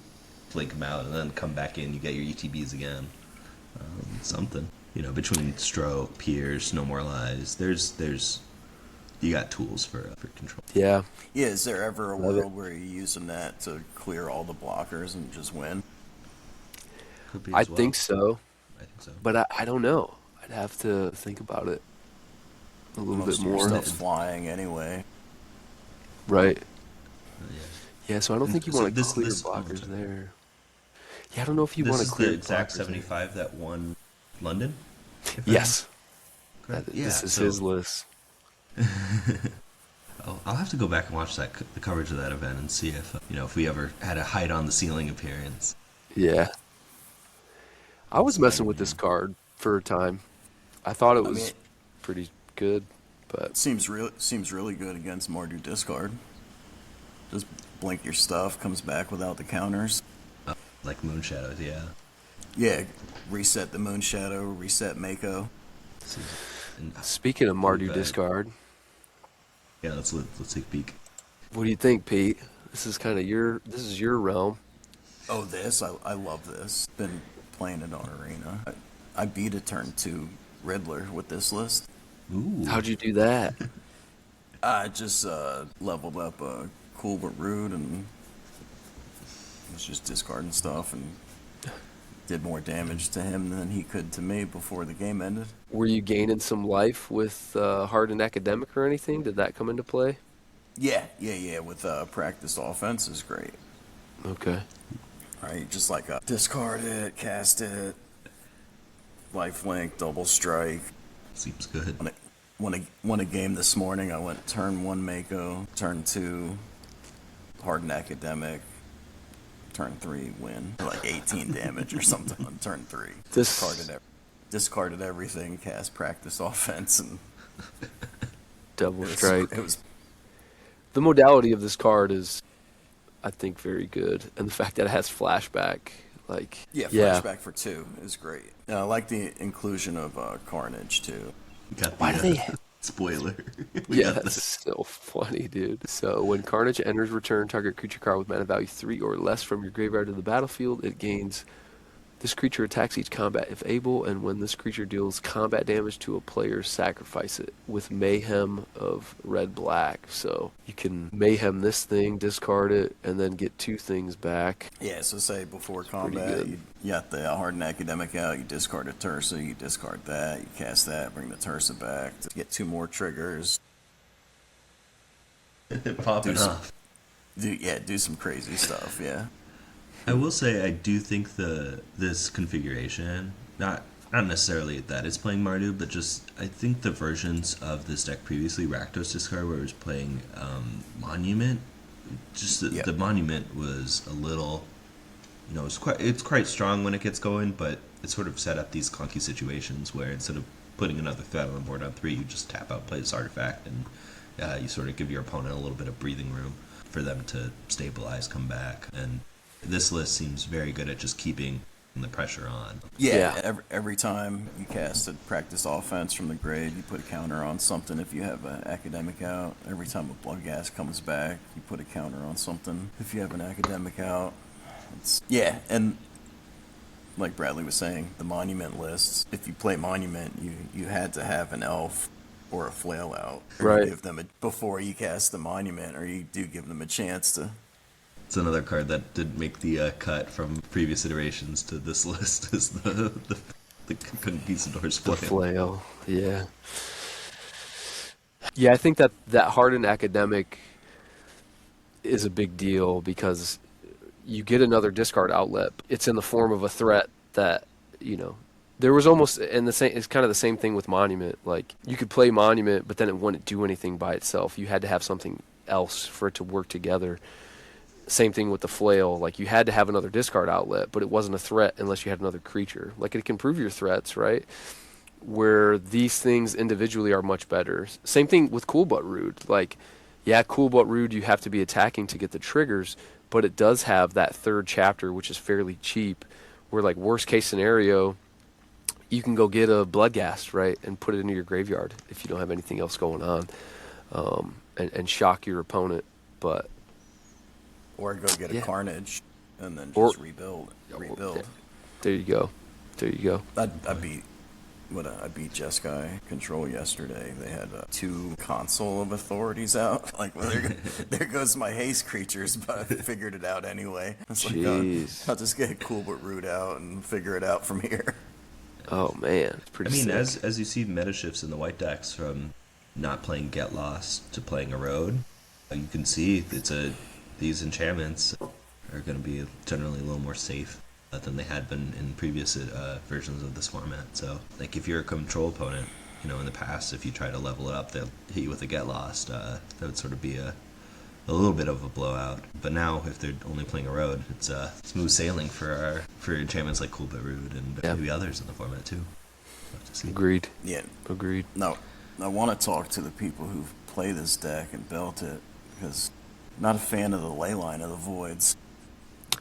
blink them out and then come back in. You get your ETBs again. Something between Stroke, Pierce, No More Lies. There's you got tools for control. Yeah. Yeah, is there ever a world where you're using that to clear all the blockers and just win? Could be I as well. think so. I think so. But I don't know. I'd have to think about it a little Most bit of your more. stuff's flying anyway. Right. Yeah. Yeah, so I don't think you want to this- clear this- blockers there. Yeah, I don't know if you want This to is clear the exact blockers there. 75 that won London? if I Yes. remember correctly? This is so- his list. I'll have to go back and watch the coverage of that event and see if we ever had a hide on the ceiling appearance. Yeah. I was messing with this card for a time. I thought it was pretty good, but Seems really good against Mardu discard. Just blink your stuff, comes back without the counters. Like Moon Shadows, yeah. Yeah, reset the Moon Shadow, reset Mako. And, speaking of Mardu bad. discard, yeah, let's take a peek. what do you think, Pete? This is kind of your realm. Oh, I love this. Been playing it on Arena. I beat a turn 2 Riddler with this list. Ooh. How'd you do that? I just leveled up Cool but Rude and was just discarding stuff and did more damage to him than he could to me before the game ended. Were you gaining some life with Hardened Academic or anything? Did that come into play? Yeah. With practice offense is great. Okay. Right, just like discard it, cast it, lifelink, double strike. Seems good. Won a game this morning. I went turn 1 Mako, turn 2 Hardened Academic, turn 3 win for like 18 damage or something on turn 3. Discarded everything, cast practice offense, and Double strike. It was The modality of this card is, I think, very good, and the fact that it has flashback, like flashback for 2 is great. I like the inclusion of Carnage too. Got the, Why do they? spoiler. Yeah, that's so funny, dude. So when Carnage enters return, target creature card with mana value 3 or less from your graveyard to the battlefield, it gains. This creature attacks each combat if able, and when this creature deals combat damage to a player, sacrifice it with Mayhem of red-black. So you can Mayhem this thing, discard it, and then get 2 things back. Yeah, so say before pretty combat, good. you got the Hardened Academic out, you discard a Tursa, you discard that, you cast that, bring the Tursa back to get 2 more triggers. Popping off. Do some crazy stuff, yeah. I will say I do think this configuration, not necessarily that it's playing Mardu, but just I think the versions of this deck previously, Rakdos discard, where it was playing Monument, just the Monument was a little, it's quite strong when it gets going, but it sort of set up these clunky situations where instead of putting another threat on the board on 3, you just tap out, play this artifact, and you sort of give your opponent a little bit of breathing room for them to stabilize, come back, and this list seems very good at just keeping the pressure on. Yeah. Every time you cast a practice offense from the grave, you put a counter on something if you have an academic out. Every time a Bloodghast comes back, you put a counter on something if you have an academic out. And like Bradley was saying, the Monument lists, if you play Monument, you had to have an elf or a flail out. Right. You give them before you cast the Monument, or you do give them a chance to. It's another card that did make the cut from previous iterations to this list is the Conquistador's The flail. flail, yeah. Yeah, I think that Hardened Academic is a big deal because you get another discard outlet. It's in the form of a threat that, there was almost, and it's kind of the same thing with Monument. Like, you could play Monument, but then it wouldn't do anything by itself. You had to have something else for it to work together. Same thing with the flail. Like, you had to have another discard outlet, but it wasn't a threat unless you had another creature. Like, it can prove your threats, right? Where these things individually are much better. Same thing with Cool But Rude. Like, yeah, Cool But Rude, you have to be attacking to get the triggers, but it does have that third chapter, which is fairly cheap, where, like, worst case scenario, you can go get a Bloodghast, right, and put it into your graveyard if you don't have anything else going on, and shock your opponent. But Or go get a Carnage and then Or- just rebuild. there you go. I beat Jeskai Control yesterday. They had 2 Console of Authorities out. Like, well, there goes my haste creatures, but I figured it out anyway. It's like, Jeez. I'll just get Cool But Root out and figure it out from here. Oh man, it's pretty sick. as you see meta shifts in the white decks from not playing Get Lost to playing Erode, you can see these enchantments are going to be generally a little more safe than they had been in previous versions of this format. So, like, if you're a control opponent, in the past, if you try to level it up, they'll hit you with a Get Lost. That would sort of be a little bit of a blowout. But now, if they're only playing Erode, it's smooth sailing for enchantments like Cool But Rude and maybe others in the format too. We'll have to see. Agreed. Yeah. Agreed. No, I want to talk to the people who play this deck and built it, because I'm not a fan of the Leyline of the Voids.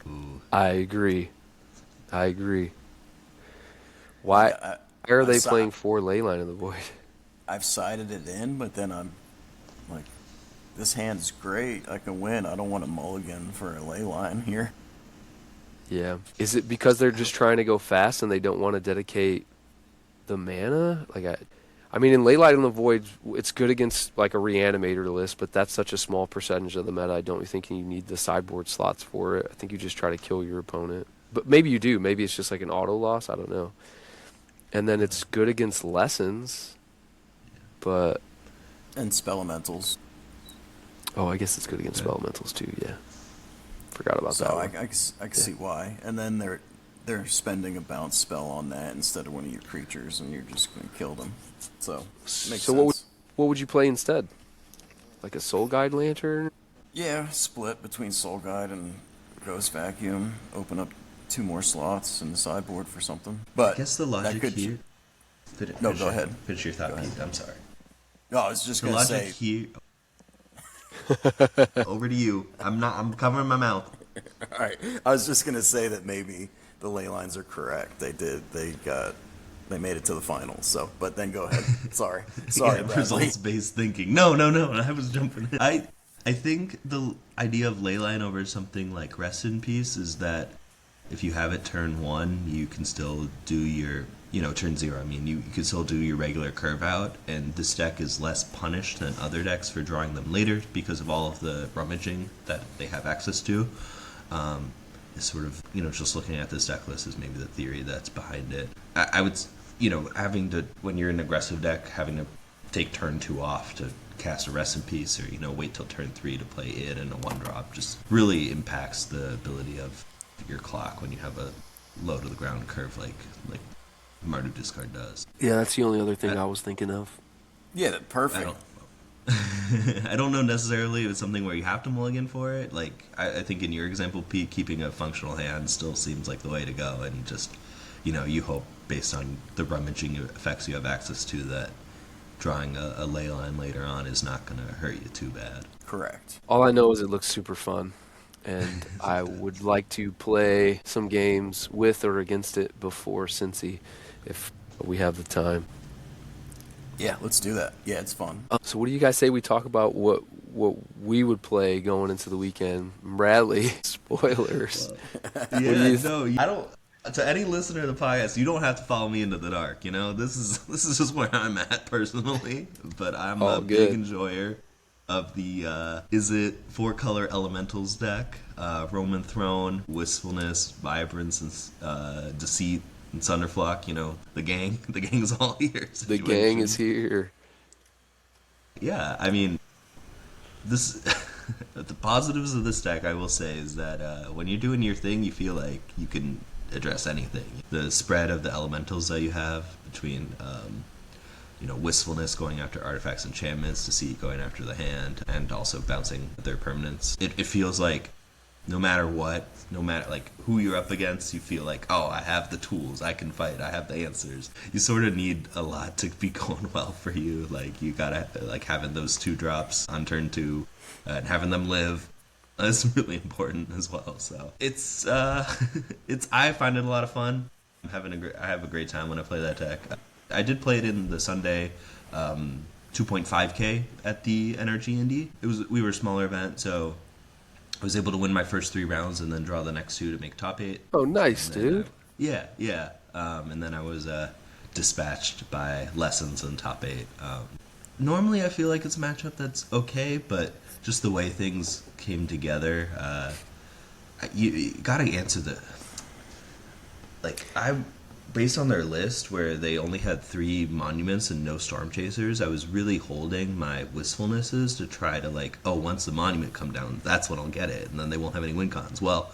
Ooh. I agree. Why are they playing 4 Leyline of the Void? I've sided it in, but then I'm like, this hand's great. I can win. I don't want a mulligan for a Leyline here. Yeah. Is it because they're just trying to go fast and they don't want to dedicate the mana? Like, I mean, in Leyline of the Void, it's good against, like, a Reanimator list, but that's such a small percentage of the meta. I don't think you need the sideboard slots for it. I think you just try to kill your opponent. But maybe you do. Maybe it's just like an auto loss. I don't know. And then it's good against Lessons, but... And Spelementals. Oh, I guess it's good against Spelementals too, yeah. Forgot about So that I one. can see why. And then they're spending a bounce spell on that instead of one of your creatures, and you're just going to kill them. So, makes So sense. what would you play instead? Like a Soul Guide Lantern? Yeah, split between Soul Guide and Ghost Vacuum. Open up 2 more slots in the sideboard for something. But I guess the that logic could here. No, go ahead. Finish your thought, Go ahead. Pete. I'm sorry. No, I was just The going to logic say. here. Over to you. I'm covering my mouth. All right, I was just going to say that maybe the ley lines are correct. They did. They made it to the finals. So, but then go ahead. Sorry, Bradley. Results-based thinking. No. I was jumping in. I think the idea of leyline over something like Rest in Peace is that if you have it turn 1, you can still do your, turn 0. I mean, you can still do your regular curve out, and this deck is less punished than other decks for drawing them later because of all of the rummaging that they have access to. Is sort of, just looking at this deck list is maybe the theory that's behind it. I would, having to, when you're in an aggressive deck, having to take turn 2 off to cast a Rest in Peace, or wait till turn 3 to play it in a 1-drop just really impacts the ability of your clock when you have a low to the ground curve like Mardu Discard does. Yeah, that's the only other thing I was thinking of. Yeah, perfect. I don't know necessarily if it's something where you have to mulligan for it. Like I think in your example, Pete, keeping a functional hand still seems like the way to go, and just you hope based on the rummaging effects you have access to that drawing a ley line later on is not going to hurt you too bad. Correct. All I know is it looks super fun, and I would like to play some games with or against it before Cincy, if we have the time. Yeah, let's do that. Yeah, it's fun. So what do you guys say we talk about what we would play going into the weekend? Bradley, spoilers. I don't. To any listener of the podcast, you don't have to follow me into the dark. This is just where I'm at personally. But I'm All a good. big enjoyer of the is it 4-color elementals deck, Roman Throne, Wistfulness, Vibrance, and Deceit, and Sunderflock. The gang is all here. The gang is here. Yeah, I mean, this the positives of this deck, I will say, is that when you're doing your thing, you feel like you can address anything. The spread of the elementals that you have between Wistfulness going after artifacts, enchantments, Deceit going after the hand, and also bouncing their permanents. It feels like no matter like who you're up against, you feel like, oh, I have the tools, I can fight, I have the answers. You sort of need a lot to be going well for you. Like you gotta like having those 2 drops on turn 2 and having them live. That's really important as well. So it's I find it a lot of fun. I have a great time when I play that deck. I did play it in the Sunday 2.5K at the NRG Indy. We were a smaller event, so I was able to win my first 3 rounds and then draw the next 2 to make top 8. Oh, nice, dude. Yeah. And then I was dispatched by Lessons in top 8. Normally, I feel like it's a matchup that's okay, but just the way things came together, you gotta answer based on their list where they only had 3 monuments and no storm chasers. I was really holding my wistfulnesses to try to once the monument come down, that's when I'll get it, and then they won't have any win cons. Well,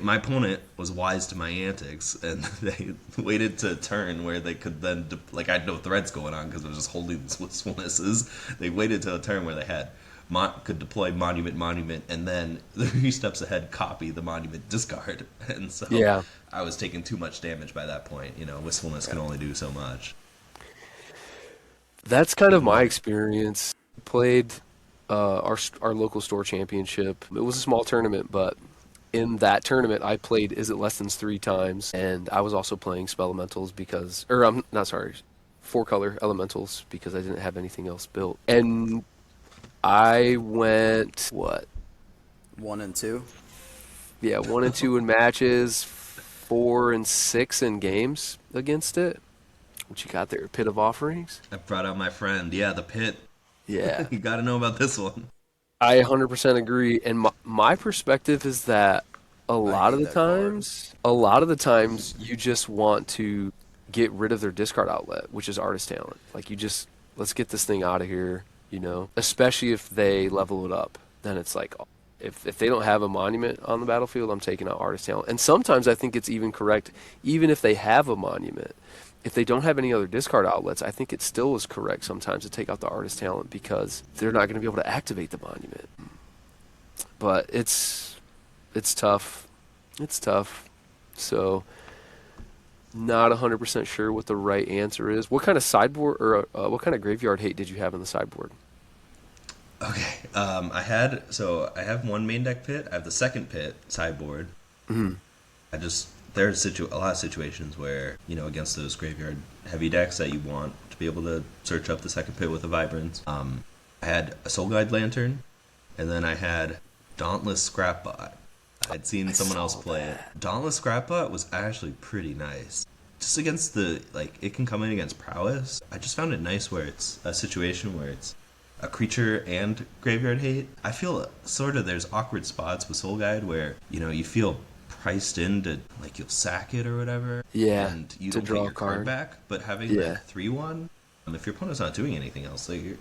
my opponent was wise to my antics, and they waited to turn where they could then I had no threats going on because I was just holding these wistfulnesses. They waited till a turn where they had could deploy monument, and then 3 steps ahead copy the monument discard, and so Yeah. I was taking too much damage by that point. Wistfulness can only do so much. That's kind of my experience. Played our local store championship. It was a small tournament, but in that tournament, I played Is It Lessons 3 times, and I was also playing Spell Elementals I'm not sorry, 4-color Elementals because I didn't have anything else built. And I went, 1 and 2. Yeah, 1 and 2 in matches, 4 and 6 in games against it. What you got there? Pit of Offerings? I brought out my friend. Yeah, the pit. Yeah. You got to know about this one. I 100% agree. And my perspective is that a lot of hate the that times you just want to get rid of their discard outlet, which is Artist Talent. Like let's get this thing out of here, especially if they level it up. Then it's like, If they don't have a monument on the battlefield, I'm taking out Artist Talent. And sometimes I think it's even correct, even if they have a monument, if they don't have any other discard outlets, I think it still is correct sometimes to take out the Artist Talent because they're not going to be able to activate the monument. But it's tough. It's tough. So not 100% sure what the right answer is. What kind of sideboard or what kind of graveyard hate did you have in the sideboard? Okay, I have one main deck pit. I have the second pit sideboard. Mm-hmm. There's a lot of situations where, against those graveyard heavy decks that you want to be able to search up the second pit with a Vibrance. I had a Soul Guide Lantern, and then I had Dauntless Scrapbot. I'd seen someone else play it. Dauntless Scrapbot was actually pretty nice. Just against it can come in against prowess. I just found it nice where it's a situation where it's a creature and graveyard hate. I feel sort of there's awkward spots with Soul Guide where, you feel priced into, you'll sack it or whatever. Yeah, and you to don't draw get your a card card back. But having that 3/1, if your opponent's not doing anything else, you're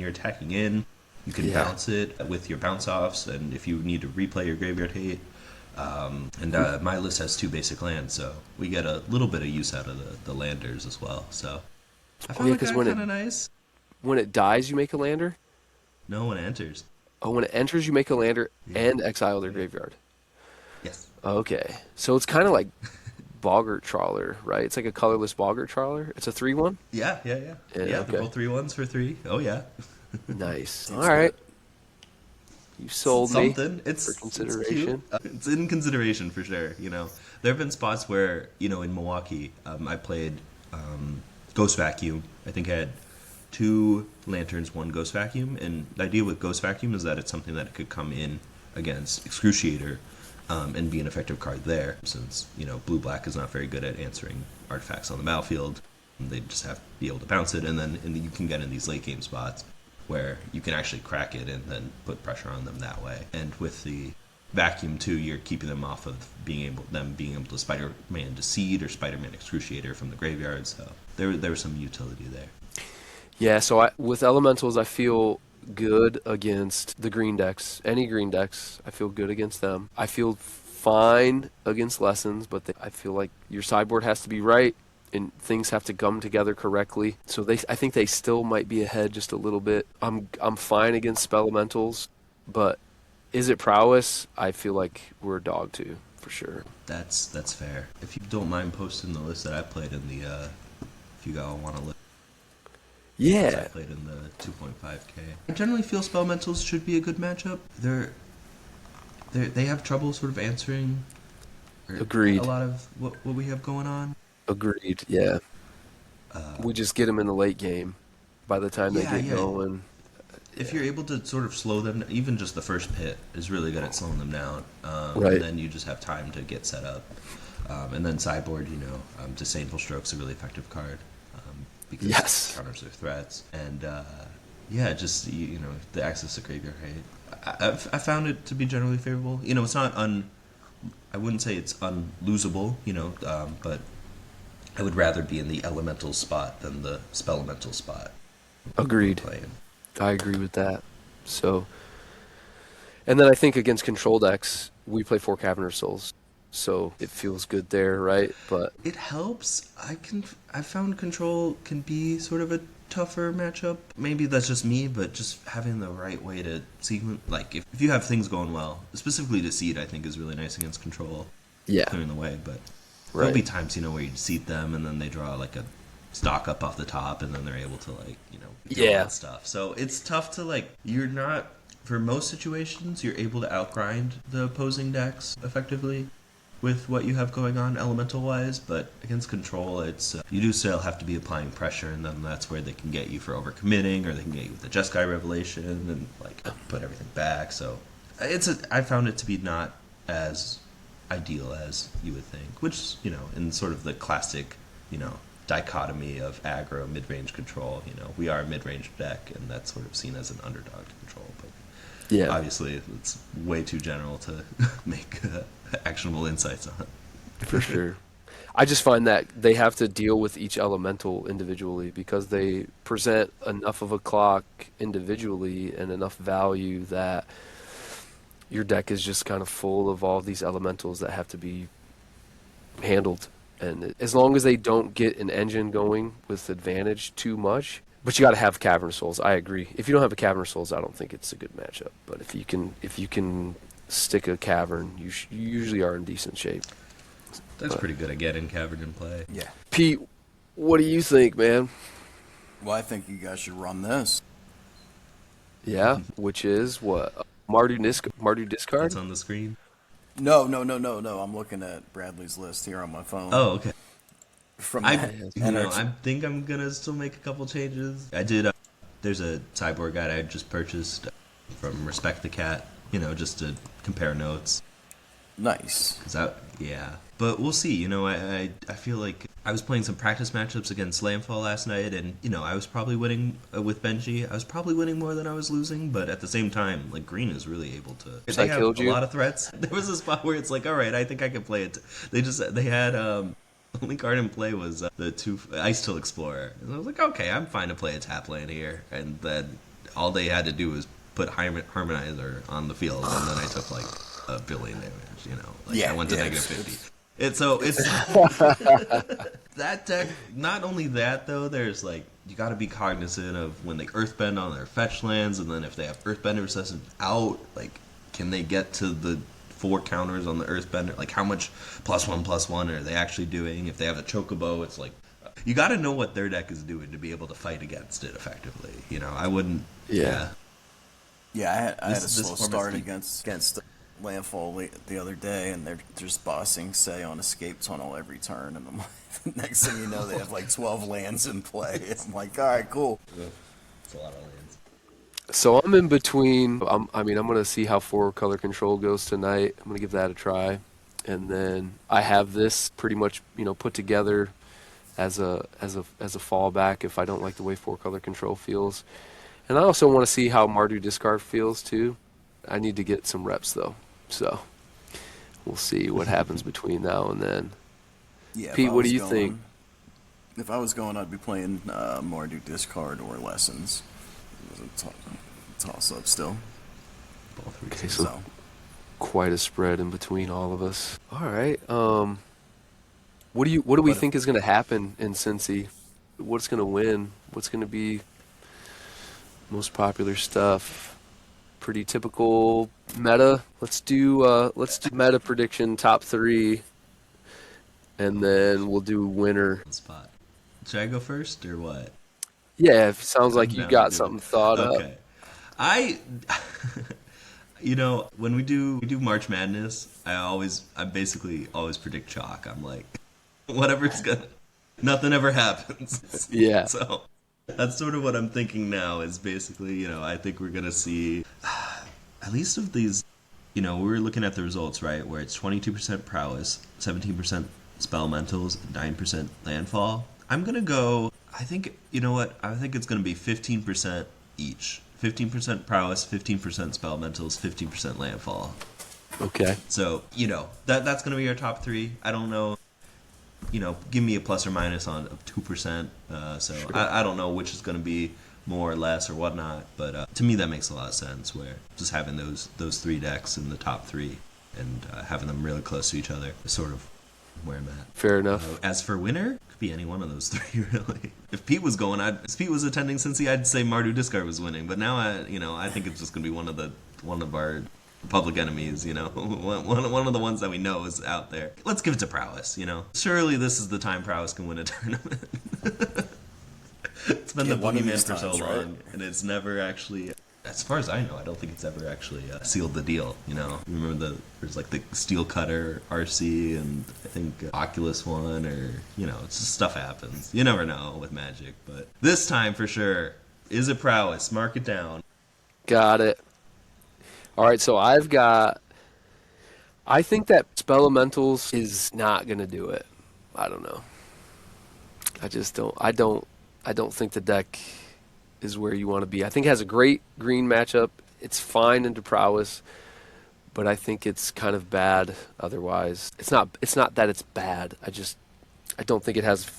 attacking in. You can bounce it with your bounce offs, and if you need to replay your graveyard hate. My list has 2 basic lands, so we get a little bit of use out of the landers as well. So I found that kind of nice. When it dies, you make a lander? No, when it enters. Oh, when it enters, you make a lander and exile their graveyard. Yes. Okay. So it's kind of like Boggart Trawler, right? It's like a colorless Boggart Trawler. It's a 3/1? Yeah. Okay. They're both 3/1s for 3. Oh, yeah. Nice. All right. You sold something. me for consideration. It's in consideration for sure. There have been spots where, in Milwaukee, I played Ghost Vacuum. I think I had 2 lanterns, 1 Ghost Vacuum, and the idea with Ghost Vacuum is that it's something that it could come in against Excruciator and be an effective card there, since blue-black is not very good at answering artifacts on the battlefield. They just have to be able to bounce it, and then you can get in these late game spots where you can actually crack it and then put pressure on them that way. And with the vacuum too, you're keeping them off of being able to Spider-Man Deceit or Spider-Man Excruciator from the graveyard. So there was some utility there. Yeah, so with elementals, I feel good against the green decks. Any green decks, I feel good against them. I feel fine against lessons, but I feel like your sideboard has to be right and things have to come together correctly. So I think they still might be ahead just a little bit. I'm fine against spell elementals, but is it prowess? I feel like we're a dog too, for sure. That's fair. If you don't mind posting the list that I played in if you all want to list. Yeah. I played in the 2.5K. I generally feel spell elementals should be a good matchup. They have trouble sort of answering Agreed. a lot of what we have going on. Agreed, yeah. We just get them in the late game by the time they get going. If you're able to sort of slow them, even just the first pit is really good at slowing them down. Right. And then you just have time to get set up. And then sideboard, Disdainful Stroke's a really effective card. Because it counters their threats. And, just, the access to graveyard hate. I found it to be generally favorable. It's not I wouldn't say it's unlosable, but I would rather be in the elemental spot than the spell elemental spot. Agreed. I agree with that. So, and then I think against control decks, we play 4 Caverner's Souls. So it feels good there, right? But it helps. I found control can be sort of a tougher matchup. Maybe that's just me, but just having the right way to sequence, if you have things going well, specifically Deceit, I think is really nice against control. Yeah. Clearing the way, but there'll be times, where you Deceit them and then they draw a stock up off the top and then they're able to do all that stuff. So it's tough to you're not, for most situations, you're able to outgrind the opposing decks effectively with what you have going on elemental wise, but against control, it's you do still have to be applying pressure, and then that's where they can get you for overcommitting, or they can get you with the Jeskai Revelation and put everything back. So I found it to be not as ideal as you would think, which in sort of the classic dichotomy of aggro mid-range control. We are a mid-range deck, and that's sort of seen as an underdog to control, but obviously it's way too general to make actionable insights on. For sure. I just find that they have to deal with each elemental individually because they present enough of a clock individually and enough value that your deck is just kind of full of all these elementals that have to be handled. And as long as they don't get an engine going with advantage too much, but you got to have Cavern Souls. I agree. If you don't have a Cavern Souls, I don't think it's a good matchup. But if you can stick a Cavern, you usually are in decent shape. That's pretty good at getting Cavern in play. Yeah. Pete, what do you think, man? Well, I think you guys should run this. Yeah, which is what? Mardu discard? That's on the screen. No. I'm looking at Bradley's list here on my phone. Oh, okay. From I NRG. think I'm gonna still make a couple changes. I did. There's a sideboard guide I just purchased from Respect the Cat. Just to compare notes. Nice. Yeah. But we'll see. I feel like I was playing some practice matchups against Landfall last night, and I was probably winning with Benji. I was probably winning more than I was losing, but at the same time, like Green is really able to. They have a lot of threats. There was a spot where it's like, all right, I think I can play it. They had only card in play was the 2 Ice Till Explorer, and I was like, okay, I'm fine to play a tap land here, and then all they had to do was put Harmonizer on the field, and then I took like a billion damage. I went to negative 50. It's that deck. Not only that though, there's like you got to be cognizant of when they Earthbend on their fetch lands, and then if they have Earthbender Recessive out, like can they get to the 4 counters on the Earthbender? Like how much +1/+1 are they actually doing? If they have a Chocobo, it's like you got to know what their deck is doing to be able to fight against it effectively. I wouldn't. Yeah. Yeah, I had a slow start against Landfall the other day, and they're just bossing, say, on Escape Tunnel every turn, and I'm like, next thing you know, they have like 12 lands in play. I'm like, all right, cool. It's a lot of lands. So I'm in between. I'm going to see how 4-color control goes tonight. I'm going to give that a try, and then I have this pretty much put together as a fallback if I don't like the way 4-color control feels. And I also want to see how Mardu Discard feels too. I need to get some reps though, so we'll see what happens between now and then. Yeah, Pete, what do you think? If I was going, I'd be playing Mardu Discard or Lessons. It was a toss-up still. Okay, so quite a spread in between all of us. All right. What do we think is going to happen in Cincy? What's going to win? What's going to be most popular stuff? Pretty typical meta. Let's do meta prediction top 3, and then we'll do winner. Spot. Should I go first or what? Yeah, it sounds like you got something thought up. Okay. When we do March Madness, I basically always predict chalk. I'm like, nothing ever happens. Yeah. So that's sort of what I'm thinking now is basically, I think we're going to see, at least of these, we were looking at the results, right, where it's 22% prowess, 17% spellmentals, 9% landfall. I'm going to go, I think, I think it's going to be 15% each. 15% prowess, 15% spellmentals, 15% landfall. Okay. So, that's going to be our top 3. I don't know. Give me a plus or minus on 2%. So sure. I don't know which is going to be more or less or whatnot, but to me that makes a lot of sense. Where just having those 3 decks in the top 3 and having them really close to each other is sort of where I'm at. Fair enough. As for winner, could be any one of those 3 really. If Pete was attending Cincy, I'd say Mardu Discard was winning. But now I think it's just going to be one of our public enemies, one of the ones that we know is out there. Let's give it to Prowess, Surely this is the time Prowess can win a tournament. It's been the boogeyman for so long, right? And it's never actually, as far as I know, I don't think it's ever actually sealed the deal, Remember there's like the Steel Cutter RC, and I think Oculus one, or, it's just stuff happens. You never know with Magic, but this time for sure, is it Prowess? Mark it down. Got it. All right, so I think that Spell Elementals is not going to do it. I don't know. I don't think the deck is where you want to be. I think it has a great green matchup. It's fine into prowess, but I think it's kind of bad otherwise. It's not that it's bad. I don't think it has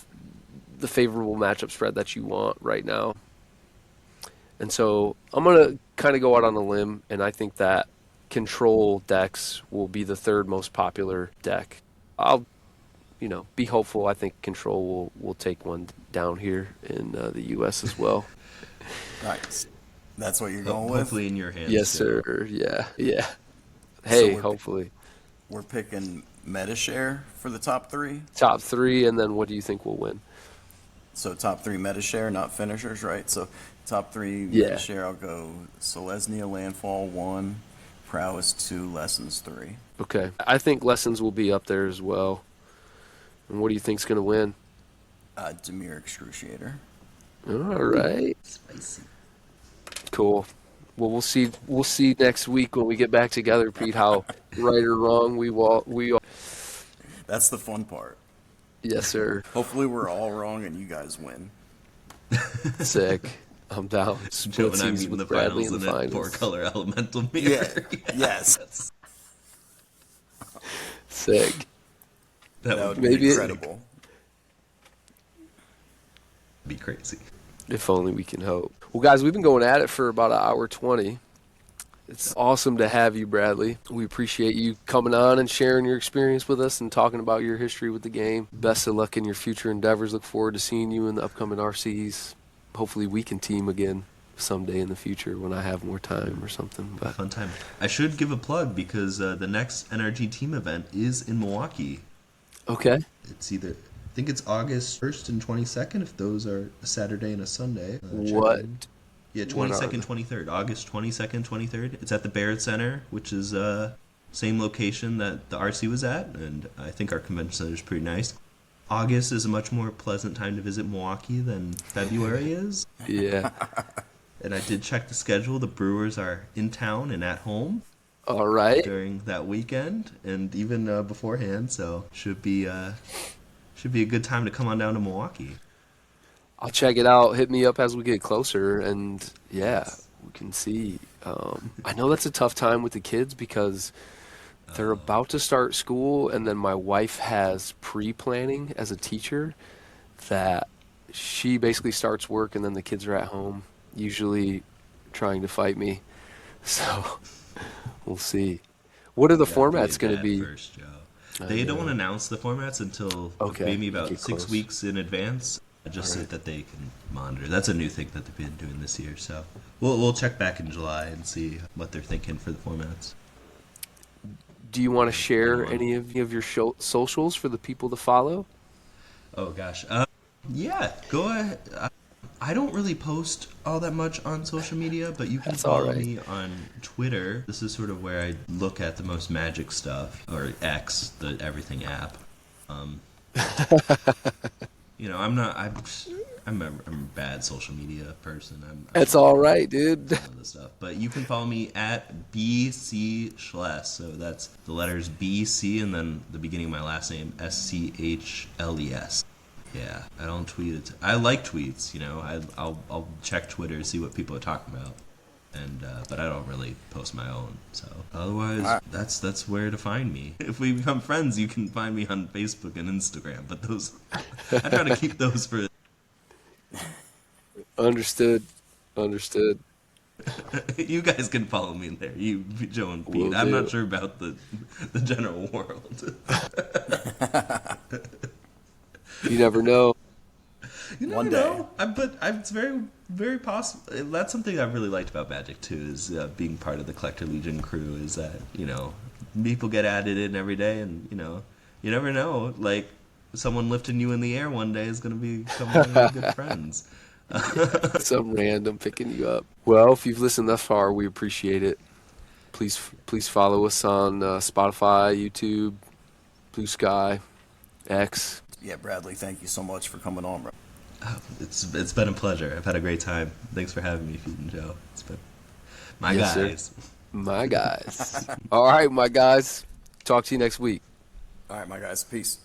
the favorable matchup spread that you want right now. And so I'm going to kind of go out on a limb, and I think that control decks will be the third most popular deck. I'll, be hopeful. I think control will take one down here in the U.S. as well. Nice. That's what you're going with? Hopefully in your hands. Yes, too. sir. Yeah. Hey, So hopefully. We're picking MetaShare for the top three. Top three, and then what do you think will win? So top three MetaShare, not finishers, right? So top three Yeah. MetaShare, I'll go Selesnya Landfall 1, Prowess 2, Lessons 3. Okay. I think Lessons will be up there as well. And what do you think's going to win? Demir Excruciator. All right. Spicy. Cool. Well, we'll see. We'll see next week when we get back together, Pete. How right or wrong we all. That's the fun part. Yes, sir. Hopefully we're all wrong and you guys win. Sick. I'm down. Joe Split and I teams meet in with the Bradley finals in in the a finals. four-color elemental mirror. Yes. Sick. That That would would Maybe be it- incredible. be crazy. If only we can hope. Well, guys, we've been going at it for about an hour 20. It's awesome to have you, Bradley. We appreciate you coming on and sharing your experience with us and talking about your history with the game. Best of luck in your future endeavors. Look forward to seeing you in the upcoming RCs. Hopefully we can team again someday in the future when I have more time or something. But Fun time. I should give a plug because the next NRG team event is in Milwaukee. okay. It's either, I think it's August 1st and 22nd, if those are a Saturday and a Sunday. Check What? in. Yeah, When are 22nd, 23rd. August 22nd, 23rd. It's at the Barrett Center, which is same location that the RC was at, and I think our convention center is pretty nice. August is a much more pleasant time to visit Milwaukee than February is. Yeah. And I did check the schedule. The Brewers are in town and at home All right. during that weekend and even beforehand, so should be a good time to come on down to Milwaukee. I'll check it out. Hit me up as we get closer, and yeah, we can see. I know that's a tough time with the kids because they're about to start school, and then my wife has pre-planning as a teacher that she basically starts work, and then the kids are at home, usually trying to fight me. So we'll see. What are the formats going to be? First, Joe. They don't announce the formats until Okay, maybe about get 6 close. weeks in advance, just so Alright. that they can monitor. That's a new thing that they've been doing this year. So we'll check back in July and see what they're thinking for the formats. Do you want to share any of your socials for the people to follow? Oh gosh, yeah, go ahead. I don't really post all that much on social media, but you can That's follow alright. me on Twitter. This is sort of where I look at the most Magic stuff, or X, the everything app. I'm a bad social media person. That's all right, dude. Some of the stuff, but you can follow me at BC Schles. So that's the letters BC and then the beginning of my last name SCHLES. Yeah, I don't tweet it. I like tweets, I'll check Twitter to see what people are talking about, and but I don't really post my own. So otherwise, that's where to find me. If we become friends, you can find me on Facebook and Instagram. But those, I try to keep those for. Understood. You guys can follow me there. You, Joe and Pete. Will I'm do. not sure about the general world. You never know. You never One day. know. It's very, very possible. That's something I really liked about Magic too. Is being part of the Collector Legion crew. Is that people get added in every day, and you never know. Like someone lifting you in the air one day is going to become one of your good friends. Some random picking you up. Well, if you've listened thus far, we appreciate it. Please follow us on Spotify, YouTube, Blue Sky, X. Yeah, Bradley, thank you so much for coming on, bro. It's been a pleasure. I've had a great time. Thanks for having me, Pete and Joe. It's been my Yes, sir. guys. My guys. All right, my guys. Talk to you next week. All right, my guys, peace.